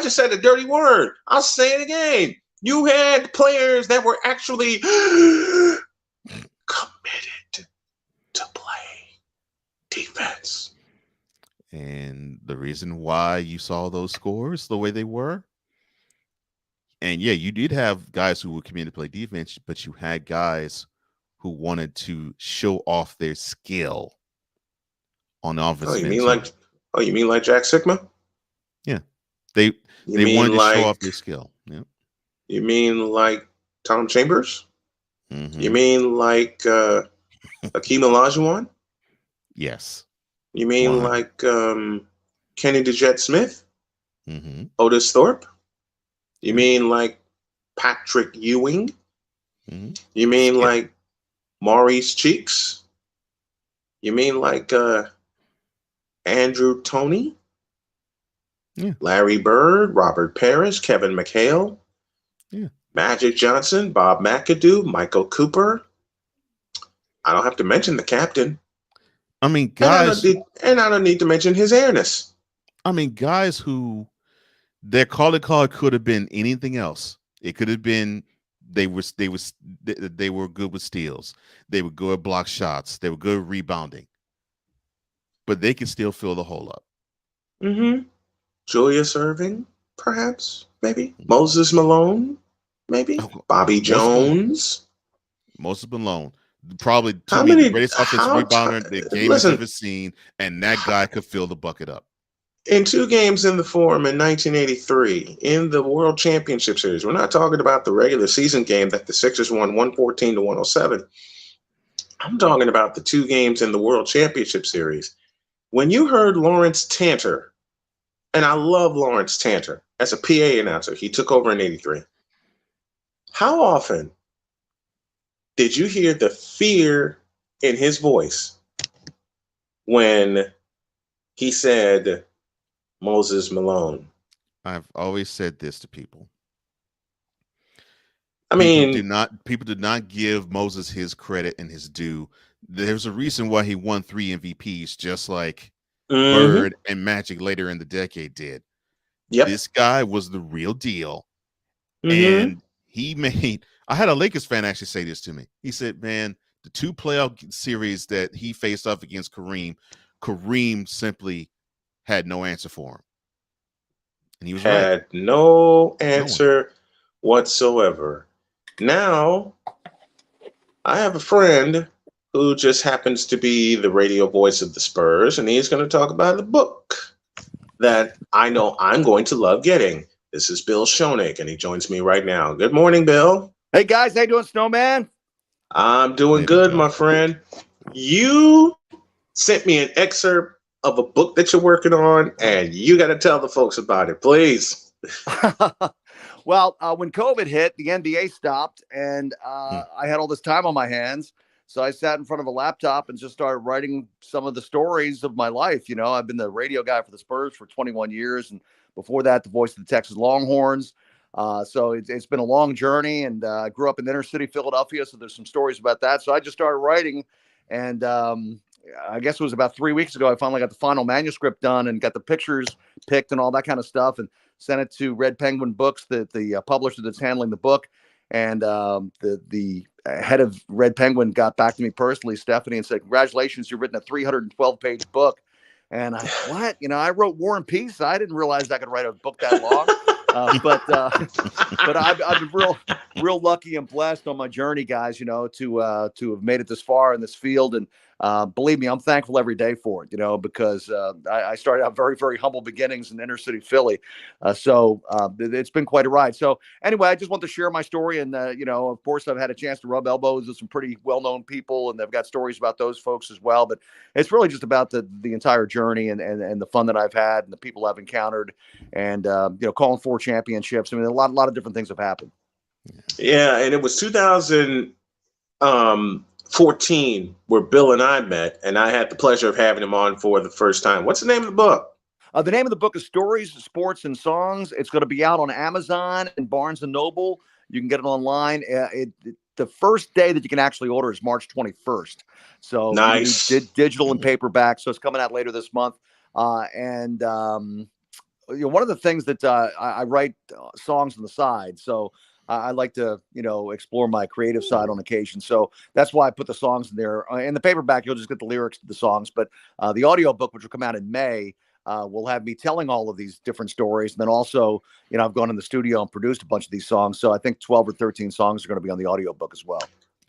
just said a dirty word. I'll say it again. You had players that were actually committed to play defense. And the reason why you saw those scores the way they were, and yeah, you did have guys who were committed to play defense, but you had guys who wanted to show off their skill on the offense. You mean like Jack Sigma? Yeah, they wanted to show off their skill. Yeah. You mean like Tom Chambers? Mm-hmm. You mean like Akeem Olajuwon? Yes. You mean like Kenny DeJet Smith? Mm-hmm. Otis Thorpe? You mean like Patrick Ewing? Mm-hmm. You mean like Maurice Cheeks? You mean like Andrew Toney? Yeah. Larry Bird, Robert Parrish, Kevin McHale, Magic Johnson, Bob McAdoo, Michael Cooper. I don't have to mention the captain. I mean, guys, and I don't need to mention his airness. I mean, guys who their calling card could have been anything else. It could have been they were good with steals. They were good at block shots. They were good at rebounding. But they can still fill the hole up. Mm-hmm. Julius Erving, perhaps, maybe. Moses Malone, maybe. Bobby Jones. Moses Malone. Probably to me the greatest offensive rebounder the game has ever seen, and that guy could fill the bucket up. In 2 games in the Forum in 1983, in the World Championship Series, we're not talking about the regular season game that the Sixers won 114-107. I'm talking about the 2 games in the World Championship Series. When you heard Lawrence Tanter, and I love Lawrence Tanter as a PA announcer, he took over in 83. How often did you hear the fear in his voice when he said Moses Malone? I've always said this to people. I mean, people do not give Moses his credit and his due. There's a reason why he won 3 MVPs, just like Bird and Magic later in the decade did. Yep. This guy was the real deal. And he made, I had a Lakers fan actually say this to me. He said, man, the 2 playoff series that he faced off against Kareem simply had no answer for him. And he was had no answer whatsoever. Now, I have a friend who just happens to be the radio voice of the Spurs, and he's going to talk about the book that I know I'm going to love getting. This is Bill Schonick, and he joins me right now. Good morning, Bill. Hey, guys. How you doing, Snowman? I'm doing good, my friend. You sent me an excerpt of a book that you're working on, and you got to tell the folks about it, please. Well, when COVID hit, the NBA stopped, and I had all this time on my hands. So I sat in front of a laptop and just started writing some of the stories of my life. You know, I've been the radio guy for the Spurs for 21 years. And before that, the voice of the Texas Longhorns. So it's been a long journey, and I grew up in inner city Philadelphia. So there's some stories about that. So I just started writing, and I guess it was about 3 weeks ago, I finally got the final manuscript done and got the pictures picked and all that kind of stuff, and sent it to Red Penguin Books, the publisher that's handling the book. And the head of Red Penguin got back to me personally, Stephanie, and said, congratulations, you've written a 312-page book. And what? You know, I wrote War and Peace. I didn't realize I could write a book that long. But I've been real lucky and blessed on my journey, guys, you know, to have made it this far in this field. And believe me, I'm thankful every day for it, you know, because I started out very, very humble beginnings in inner city Philly. So it's been quite a ride. So anyway, I just want to share my story. And, you know, of course, I've had a chance to rub elbows with some pretty well-known people, and they've got stories about those folks as well. But it's really just about the entire journey and the fun that I've had and the people I've encountered, and, you know, calling 4 championships. I mean, a lot of different things have happened. Yeah. And it was 2014 where Bill and I met, and I had the pleasure of having him on for the first time. What's the name of the book? The name of the book is Stories, Sports, and Songs. It's going to be out on Amazon and Barnes & Noble. You can get it online. The first day that you can actually order is March 21st. So nice. Digital and paperback. So it's coming out later this month. You know, one of the things that I write songs on the side. So I like to, you know, explore my creative side on occasion. So that's why I put the songs in there. In the paperback, you'll just get the lyrics to the songs. But the audio book, which will come out in May, will have me telling all of these different stories. And then also, you know, I've gone in the studio and produced a bunch of these songs. So I think 12 or 13 songs are going to be on the audio book as well.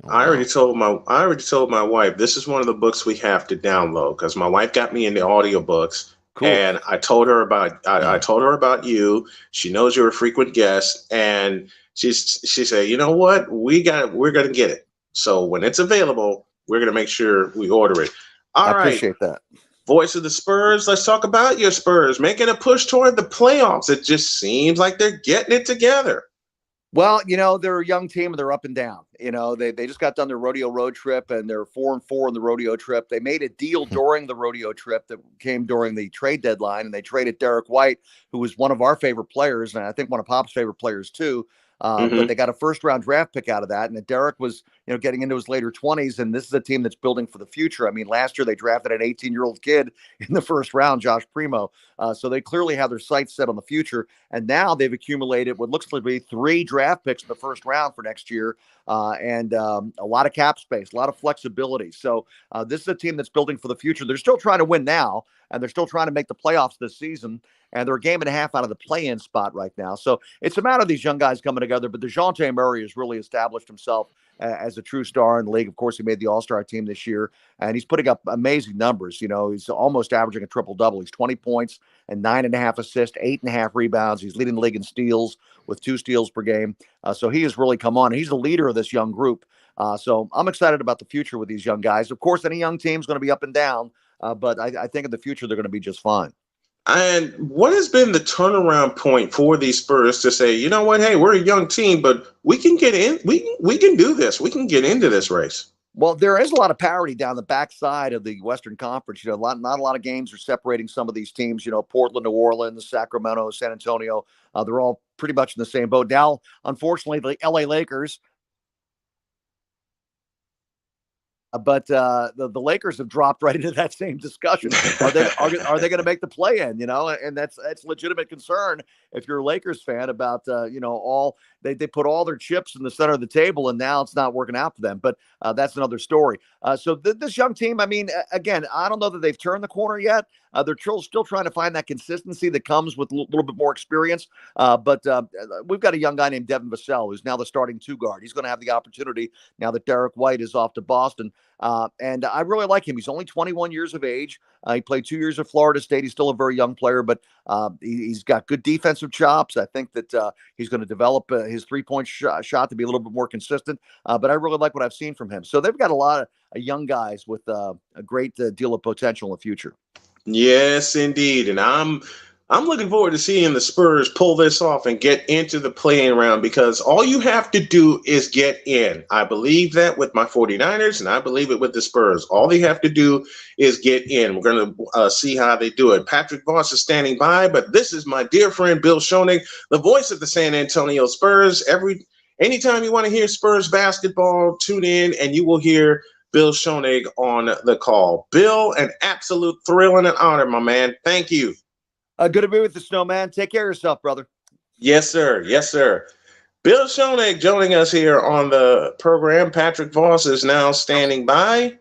I already told my wife, this is one of the books we have to download, because my wife got me into audiobooks. Cool. And I told her about you. She knows you're a frequent guest, and she said, you know what, we're gonna get it. So when it's available, we're gonna make sure we order it. All right. I appreciate that. Voice of the Spurs. Let's talk about your Spurs making a push toward the playoffs. It just seems like they're getting it together. Well, you know, they're a young team and they're up and down. You know, they just got done their rodeo road trip, and they're 4-4 in the rodeo trip. They made a deal during the rodeo trip that came during the trade deadline, and they traded Derek White, who was one of our favorite players, and I think one of Pop's favorite players too. But they got a first-round draft pick out of that, and Derek was, you know, getting into his later 20s, and this is a team that's building for the future. I mean, last year they drafted an 18-year-old kid in the first round, Josh Primo. So they clearly have their sights set on the future, and now they've accumulated what looks to be 3 draft picks in the first round for next year, and a lot of cap space, a lot of flexibility. So this is a team that's building for the future. They're still trying to win now, and they're still trying to make the playoffs this season. And they're a game and a half out of the play-in spot right now. So it's a matter of these young guys coming together. But DeJounte Murray has really established himself as a true star in the league. Of course, he made the All-Star team this year, and he's putting up amazing numbers. He's almost averaging a triple-double. He's 20 points and 9.5 assists, 8.5 rebounds. He's leading the league in steals with 2 steals per game. So he has really come on. He's the leader of this young group. So I'm excited about the future with these young guys. Of course, any young team is going to be up and down, but I think in the future they're going to be just fine. And what has been the turnaround point for these Spurs to say, you know what, hey, we're a young team, but we can get in, we can do this. We can get into this race. Well, there is a lot of parity down the backside of the Western Conference. Not a lot of games are separating some of these teams. Portland, New Orleans, Sacramento, San Antonio. They're all pretty much in the same boat. Now, unfortunately, the LA Lakers. But the Lakers have dropped right into that same discussion. Are they going to make the play-in? And that's legitimate concern if you're a Lakers fan about they put all their chips in the center of the table, and now it's not working out for them. But that's another story. So this young team, I mean, again, I don't know that they've turned the corner yet. They're still trying to find that consistency that comes with a little bit more experience. But we've got a young guy named Devin Vassell, who's now the starting 2 guard. He's going to have the opportunity now that Derek White is off to Boston. And I really like him. He's only 21 years of age. He played 2 years at Florida State. He's still a very young player, but he's got good defensive chops. I think that he's going to develop his 3-point shot to be a little bit more consistent. But I really like what I've seen from him. So they've got a lot of young guys with a great deal of potential in the future. Yes, indeed. And I'm looking forward to seeing the Spurs pull this off and get into the play-in round, because all you have to do is get in. I believe that with my 49ers, and I believe it with the Spurs. All they have to do is get in. We're going to see how they do it. Patrick Voss is standing by, but this is my dear friend Bill Schonick, the voice of the San Antonio Spurs. Anytime you want to hear Spurs basketball, tune in and you will hear Bill Schonick on the call. Bill, an absolute thrill and an honor, my man. Thank you. Good to be with the Snowman. Take care of yourself, brother. Yes, sir. Yes, sir. Bill Schonick joining us here on the program. Patrick Voss is now standing by.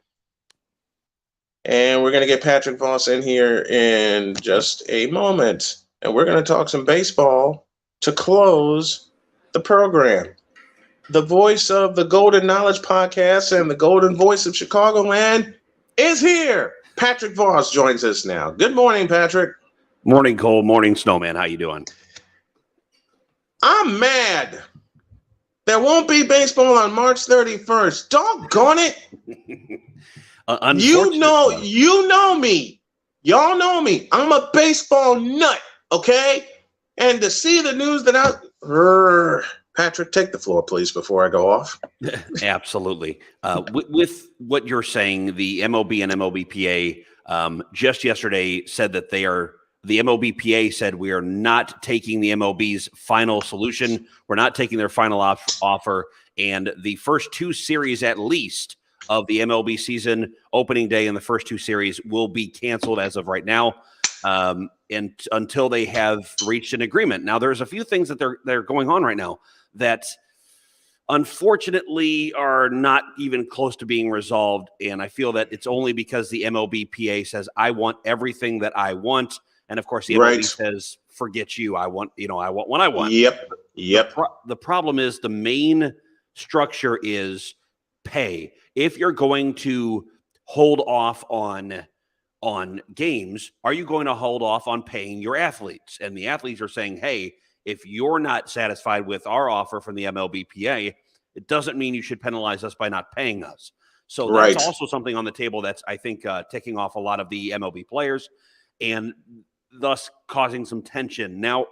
And we're going to get Patrick Voss in here in just a moment. And we're going to talk some baseball to close the program. The voice of the Golden Knowledge Podcast and the Golden Voice of Chicagoland is here. Patrick Voss joins us now. Good morning, Patrick. Morning, Cole. Morning, Snowman. How you doing? I'm mad. There won't be baseball on March 31st. Doggone it. You know me. Y'all know me. I'm a baseball nut, okay? And to see the news that Patrick, take the floor, please, before I go off. Absolutely. With what you're saying, the MLB and MLBPA just yesterday said that the MLBPA said we are not taking the MLB's final solution. We're not taking their final offer. And the first 2 series, at least, of the MLB season, opening day and the first 2 series, will be canceled as of right now. And until they have reached an agreement. Now, there's a few things that they're going on right now that unfortunately are not even close to being resolved. And I feel that it's only because the MLBPA says, I want everything that I want. And of course, the MLB says, forget you. I want what I want. Yep. The problem is the main structure is pay. If you're going to hold off on games, are you going to hold off on paying your athletes? And the athletes are saying, hey, if you're not satisfied with our offer from the MLBPA, it doesn't mean you should penalize us by not paying us. So that's also something on the table that's, I think, ticking off a lot of the MLB players and thus causing some tension. Now,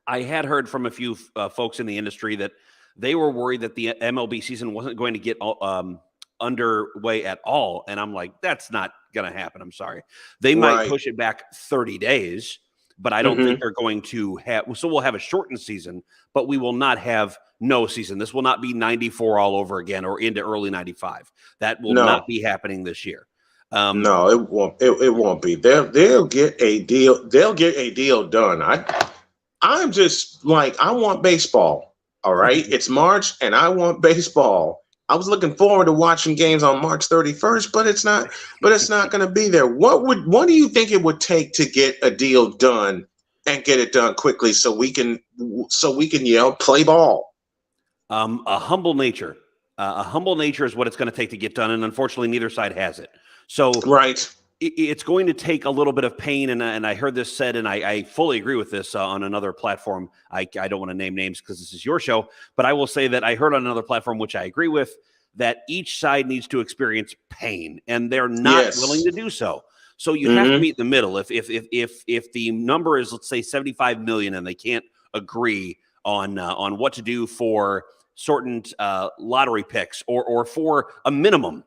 I had heard from a few folks in the industry that they were worried that the MLB season wasn't going to get underway at all. And I'm like, that's not going to happen. I'm sorry. They might push it back 30 days, but I don't think they're going to have. So we'll have a shortened season, but we will not have no season. This will not be 94 all over again or into early 95. That will not be happening this year. No, it won't. It won't be. They'll get a deal. They'll get a deal done. I'm just like, I want baseball. All right. It's March and I want baseball. I was looking forward to watching games on March 31st, but it's not going to be there. What do you think it would take to get a deal done and get it done quickly so we can play ball? A humble nature. a humble nature is what it's going to take to get done, and unfortunately, neither side has it. So right. It's going to take a little bit of pain, and I heard this said, and I fully agree with this on another platform. I don't want to name names because this is your show, but I will say that I heard on another platform, which I agree with, that each side needs to experience pain, and they're not willing to do so. So you have to meet in the middle. If the number is, let's say, 75 million, and they can't agree on what to do for certain lottery picks or for a minimum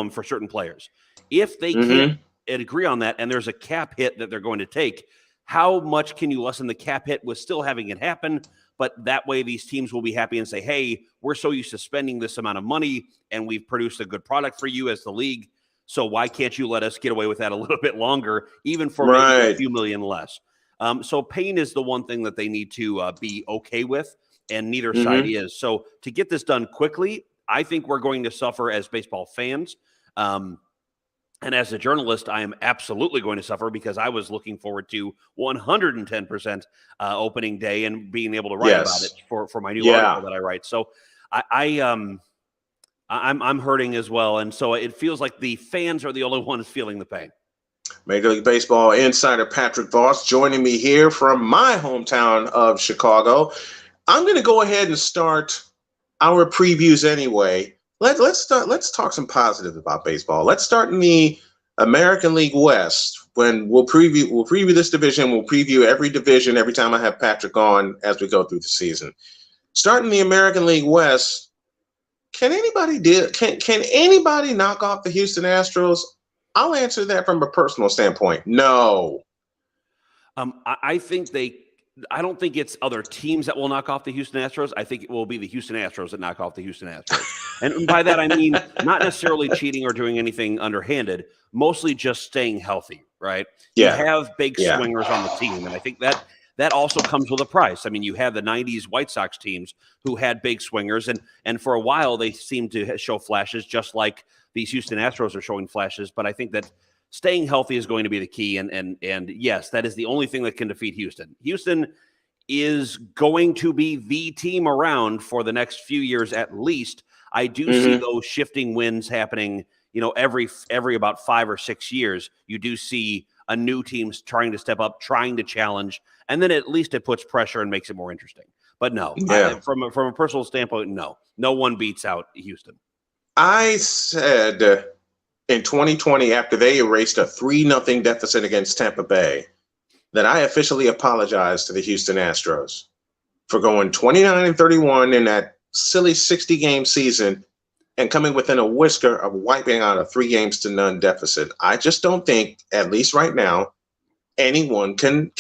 for certain players, if they can't agree on that, and there's a cap hit that they're going to take, how much can you lessen the cap hit with still having it happen? But that way these teams will be happy and say, hey, we're so used to spending this amount of money and we've produced a good product for you as the league. So why can't you let us get away with that a little bit longer, even for maybe a few million less? So pain is the one thing that they need to be okay with, and neither side is. So to get this done quickly, I think we're going to suffer as baseball fans. And as a journalist, I am absolutely going to suffer because I was looking forward to 110% opening day and being able to write about it for my new article that I write. So I'm hurting as well. And so it feels like the fans are the only ones feeling the pain. Major League Baseball insider Patrick Voss joining me here from my hometown of Chicago. I'm going to go ahead and start our previews anyway. Let's talk some positives about baseball. Let's start in the American League West. When we'll preview this division. We'll preview every division every time I have Patrick on as we go through the season. Starting the American League West, can anybody knock off the Houston Astros? I'll answer that from a personal standpoint. No. I don't think it's other teams that will knock off the Houston Astros. I think it will be the Houston Astros that knock off the Houston Astros. And by that, I mean not necessarily cheating or doing anything underhanded, mostly just staying healthy, right? Yeah. You have big swingers on the team, and I think that also comes with a price. I mean, you have the 90s White Sox teams who had big swingers, and for a while they seemed to show flashes just like these Houston Astros are showing flashes. But I think that staying healthy is going to be the key, and yes, that is the only thing that can defeat Houston. Houston is going to be the team around for the next few years at least. I do see those shifting winds happening, every about 5 or 6 years. You do see a new team trying to step up, trying to challenge, and then at least it puts pressure and makes it more interesting. But no, from a personal standpoint, no one beats out Houston. I said in 2020, after they erased a 3-0 deficit against Tampa Bay, that I officially apologized to the Houston Astros for going 29-31 in that silly 60-game season and coming within a whisker of wiping out a 3-0 deficit. I just don't think, at least right now, anyone can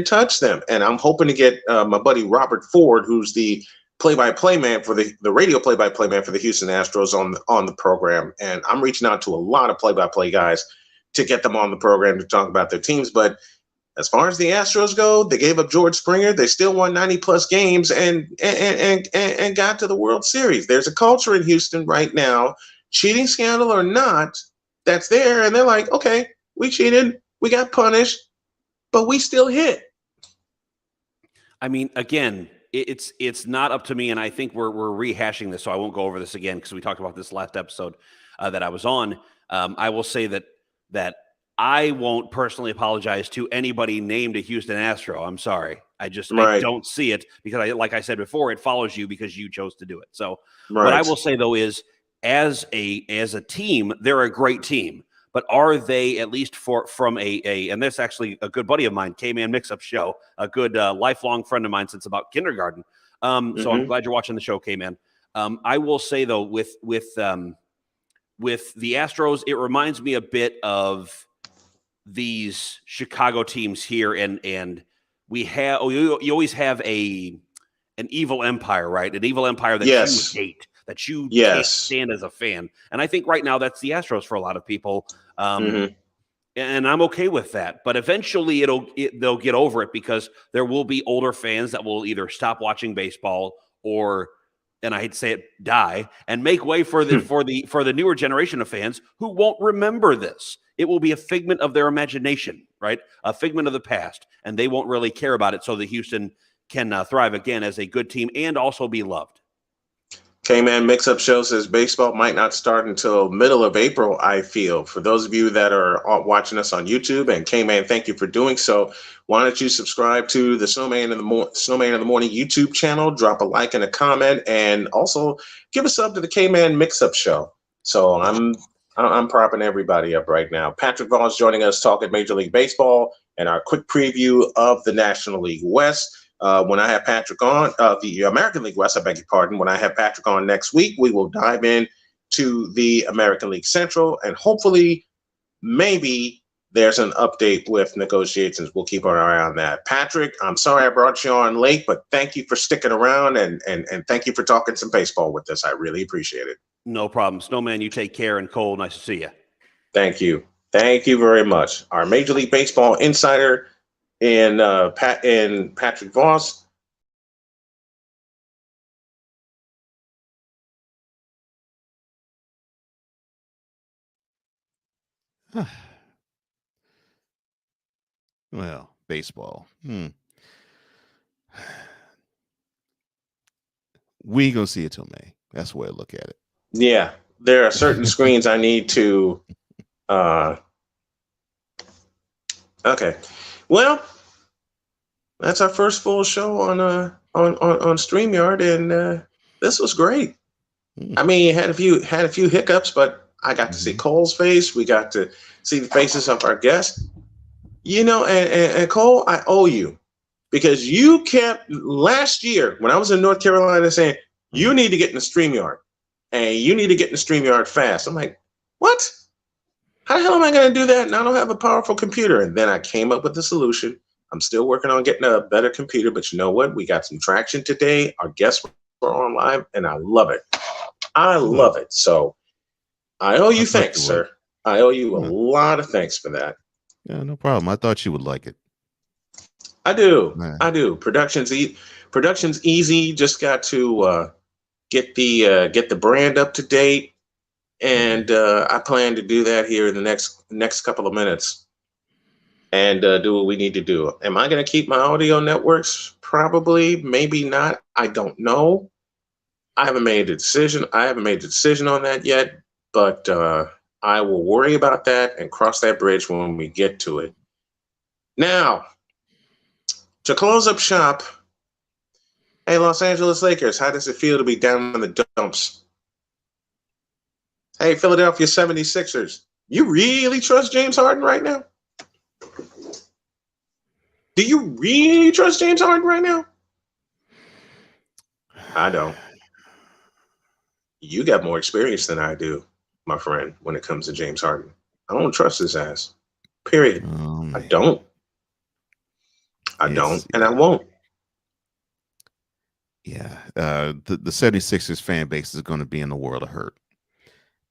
touch them. And I'm hoping to get my buddy Robert Ford, who's the play-by-play man for the radio play-by-play man for the Houston Astros on the program. And I'm reaching out to a lot of play-by-play guys to get them on the program to talk about their teams. But as far as the Astros go, they gave up George Springer. They still won 90+ games and got to the World Series. There's a culture in Houston right now, cheating scandal or not, that's there. And they're like, okay, we cheated, we got punished, but we still hit. I mean, again, it's not up to me, and I think we're rehashing this, so I won't go over this again because we talked about this last episode that I was on. I will say that I won't personally apologize to anybody named a Houston Astro. I'm sorry. I don't see it because, like I said before, it follows you because you chose to do it. So what I will say, though, is as a team, they're a great team. But are they, at least from and this actually a good buddy of mine, K-Man Mix-Up Show, a good lifelong friend of mine since about kindergarten. So I'm glad you're watching the show, K-Man. I will say, though, with the Astros, it reminds me a bit of these Chicago teams here, and we have you always have an evil empire, right? An evil empire that you hate, that you can't stand as a fan. And I think right now that's the Astros for a lot of people. And I'm okay with that. But eventually they'll get over it because there will be older fans that will either stop watching baseball or, and I hate to say it, die, and make way for the newer generation of fans who won't remember this. It will be a figment of their imagination, right? A figment of the past, and they won't really care about it. So the Houston can thrive again as a good team and also be loved. K-Man Mix-Up Show says baseball might not start until middle of April, I feel. For those of you that are watching us on YouTube, and K-Man, thank you for doing so. Why don't you subscribe to the Snowman in the Morning YouTube channel, drop a like and a comment, and also give a sub to the K-Man Mix-Up Show. So I'm propping everybody up right now. Patrick Vaughn's joining us talking Major League Baseball and our quick preview of the National League West. When I have Patrick on, the American League West, I beg your pardon. When I have Patrick on next week, we will dive in to the American League Central, and hopefully, maybe there's an update with negotiations. We'll keep our eye on that. Patrick, I'm sorry I brought you on late, but thank you for sticking around, and thank you for talking some baseball with us. I really appreciate it. No problem. Snowman, you take care, and Cole, nice to see you. Thank you. Thank you very much. Our Major League Baseball insider in Patrick Voss. Well, baseball. We ain't gonna see it till May. That's the way I look at it. Yeah, there are certain screens I need to. Okay, well, that's our first full show on StreamYard, and this was great. I mean, had a few hiccups, but I got to see Cole's face. We got to see the faces of our guests. You know, and Cole, I owe you, because you kept last year when I was in North Carolina saying you need to get in the StreamYard, and you need to get in the StreamYard fast. I'm like, what? How the hell am I going to do that? And I don't have a powerful computer. And then I came up with the solution. I'm still working on getting a better computer, but you know what? We got some traction today. Our guests were on live, and I love it. I love it. So I owe you thanks, sir. I owe you a lot of thanks for that. Yeah, no problem. I thought you would like it. I do. I do. Production's easy. Just got to get the brand up to date. And I plan to do that here in the next couple of minutes, and do what we need to do. Am I going to keep my audio networks? Probably, maybe not. I don't know. I haven't made a decision. On that yet, but I will worry about that and cross that bridge when we get to it. Now, to close up shop, hey, Los Angeles Lakers, how does it feel to be down in the dumps? Hey, Philadelphia 76ers, you really trust James Harden right now? Do you really trust James Harden right now? I don't. You got more experience than I do, my friend, when it comes to James Harden. I don't trust his ass. Period. I don't. And I won't. Yeah. The 76ers fan base is going to be in the world of hurt.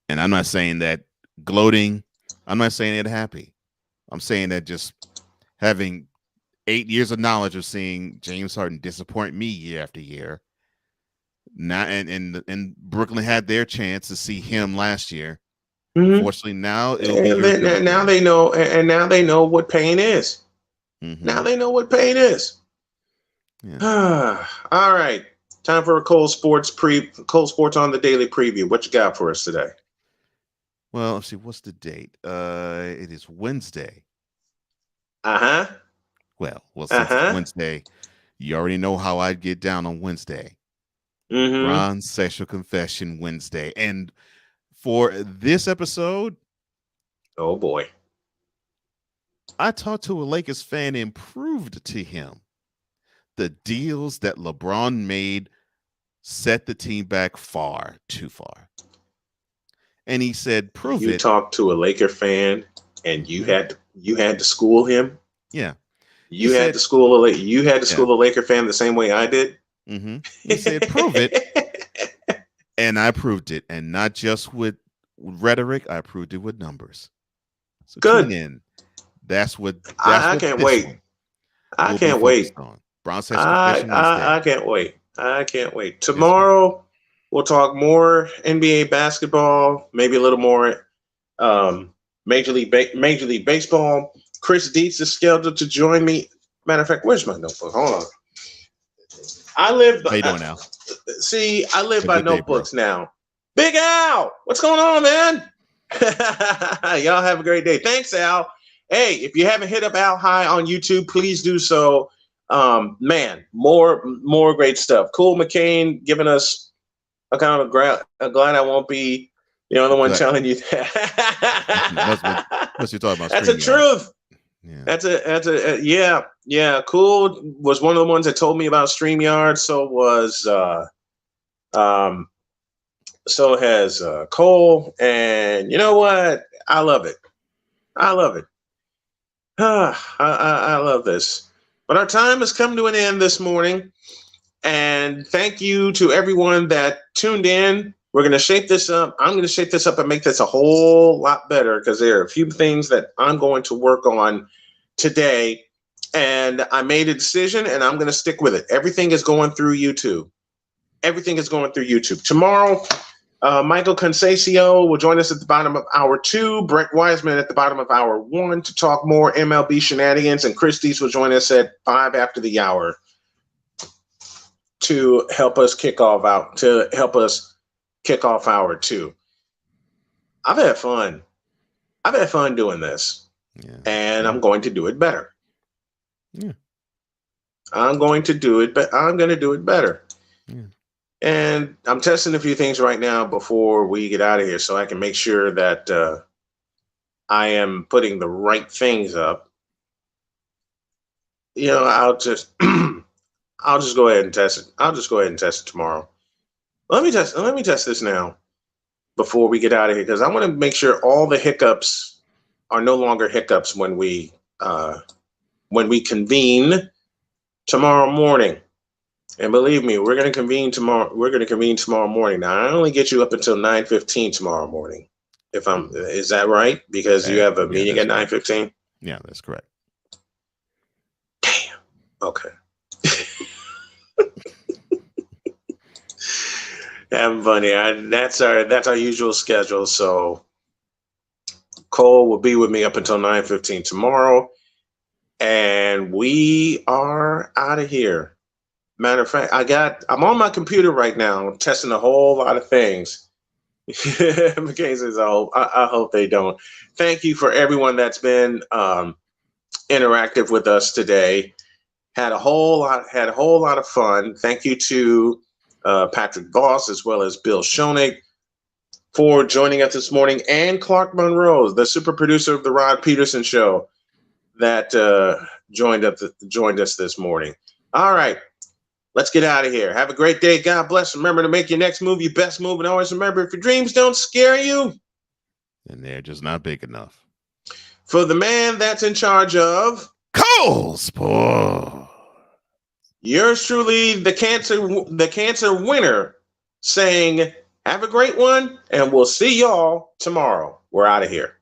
And I'm not saying that gloating. I'm not saying it happy. I'm saying that just having 8 years of knowledge of seeing James Harden disappoint me year after year. Now, and Brooklyn had their chance to see him last year. Fortunately, now now they know, and now they know what pain is. Now they know what pain is. Yeah. All right, time for a Cole Sports on the Daily Preview. What you got for us today? Well, let's see. What's the date? It is Wednesday. Well, since it's Wednesday, you already know how I get down on Wednesday. Ron's Sexual Confession Wednesday. And for this episode, oh boy, I talked to a Lakers fan and proved to him the deals that LeBron made set the team back far too far. And he said, prove it. You talked to a Laker fan and you had to school him? Yeah. You had to school a Laker fan the same way I did? He said, prove it. And I proved it. And not just with rhetoric, I proved it with numbers. So good. Tune in. That's what I can't wait. I can't wait. I can't wait. I can't wait. Tomorrow we'll talk more NBA basketball, maybe a little more Major League Baseball. Chris Dietz is scheduled to join me. Matter of fact, where's my notebook? Hold on. I live. How you doing, Al? See, I live Have a by good day, notebooks bro. now. Big Al, what's going on, man? Y'all have a great day. Thanks, Al. Hey, if you haven't hit up Al High on YouTube, please do so. Man, more great stuff. Cool McCain giving us a kind of glad I won't be the only one telling you that. Must be talking about That's the truth. Yeah. That's a yeah. Cool was one of the ones that told me about StreamYard. So was so has Cole, and you know what? I love it. I love this. But our time has come to an end this morning, and thank you to everyone that tuned in. We're going to shape this up. I'm going to shape this up and make this a whole lot better because there are a few things that I'm going to work on today. And I made a decision and I'm going to stick with it. Everything is going through YouTube. Tomorrow, Michael Concesio will join us at the bottom of hour 2. Brent Wiseman at the bottom of hour 1 to talk more MLB shenanigans. And Christie's will join us at 5 after the hour to help us kick off hour 2. I've had fun doing this, and I'm going to do it better. I'm going to do it better. And I'm testing a few things right now before we get out of here so I can make sure that I am putting the right things up. I'll just go ahead and test it. I'll just go ahead and test it tomorrow. Let me test this now before we get out of here, because I want to make sure all the hiccups are no longer hiccups when we convene tomorrow morning. And believe me, we're going to convene tomorrow. We're going to convene tomorrow morning. Now, I only get you up until 9:15 tomorrow morning. Is that right? Because you have a meeting at 9:15. Yeah, that's correct. Damn. Okay. Having funny. That's our usual schedule. So Cole will be with me up until 9:15 tomorrow, and we are out of here. Matter of fact, I'm on my computer right now testing a whole lot of things. McCain says, I hope they don't. Thank you for everyone that's been interactive with us today. Had a whole lot of fun. Thank you to Patrick Voss as well as Bill Schonick for joining us this morning, and Clark Monroe, the super producer of the Rod Peterson Show, that joined us this morning. All right. Let's get out of here. Have a great day. God bless. Remember to make your next move your best move. And always remember, if your dreams don't scare you, then they're just not big enough. For the man that's in charge of Cole Sport, yours truly, the cancer winner, saying, have a great one, and we'll see y'all tomorrow. We're out of here.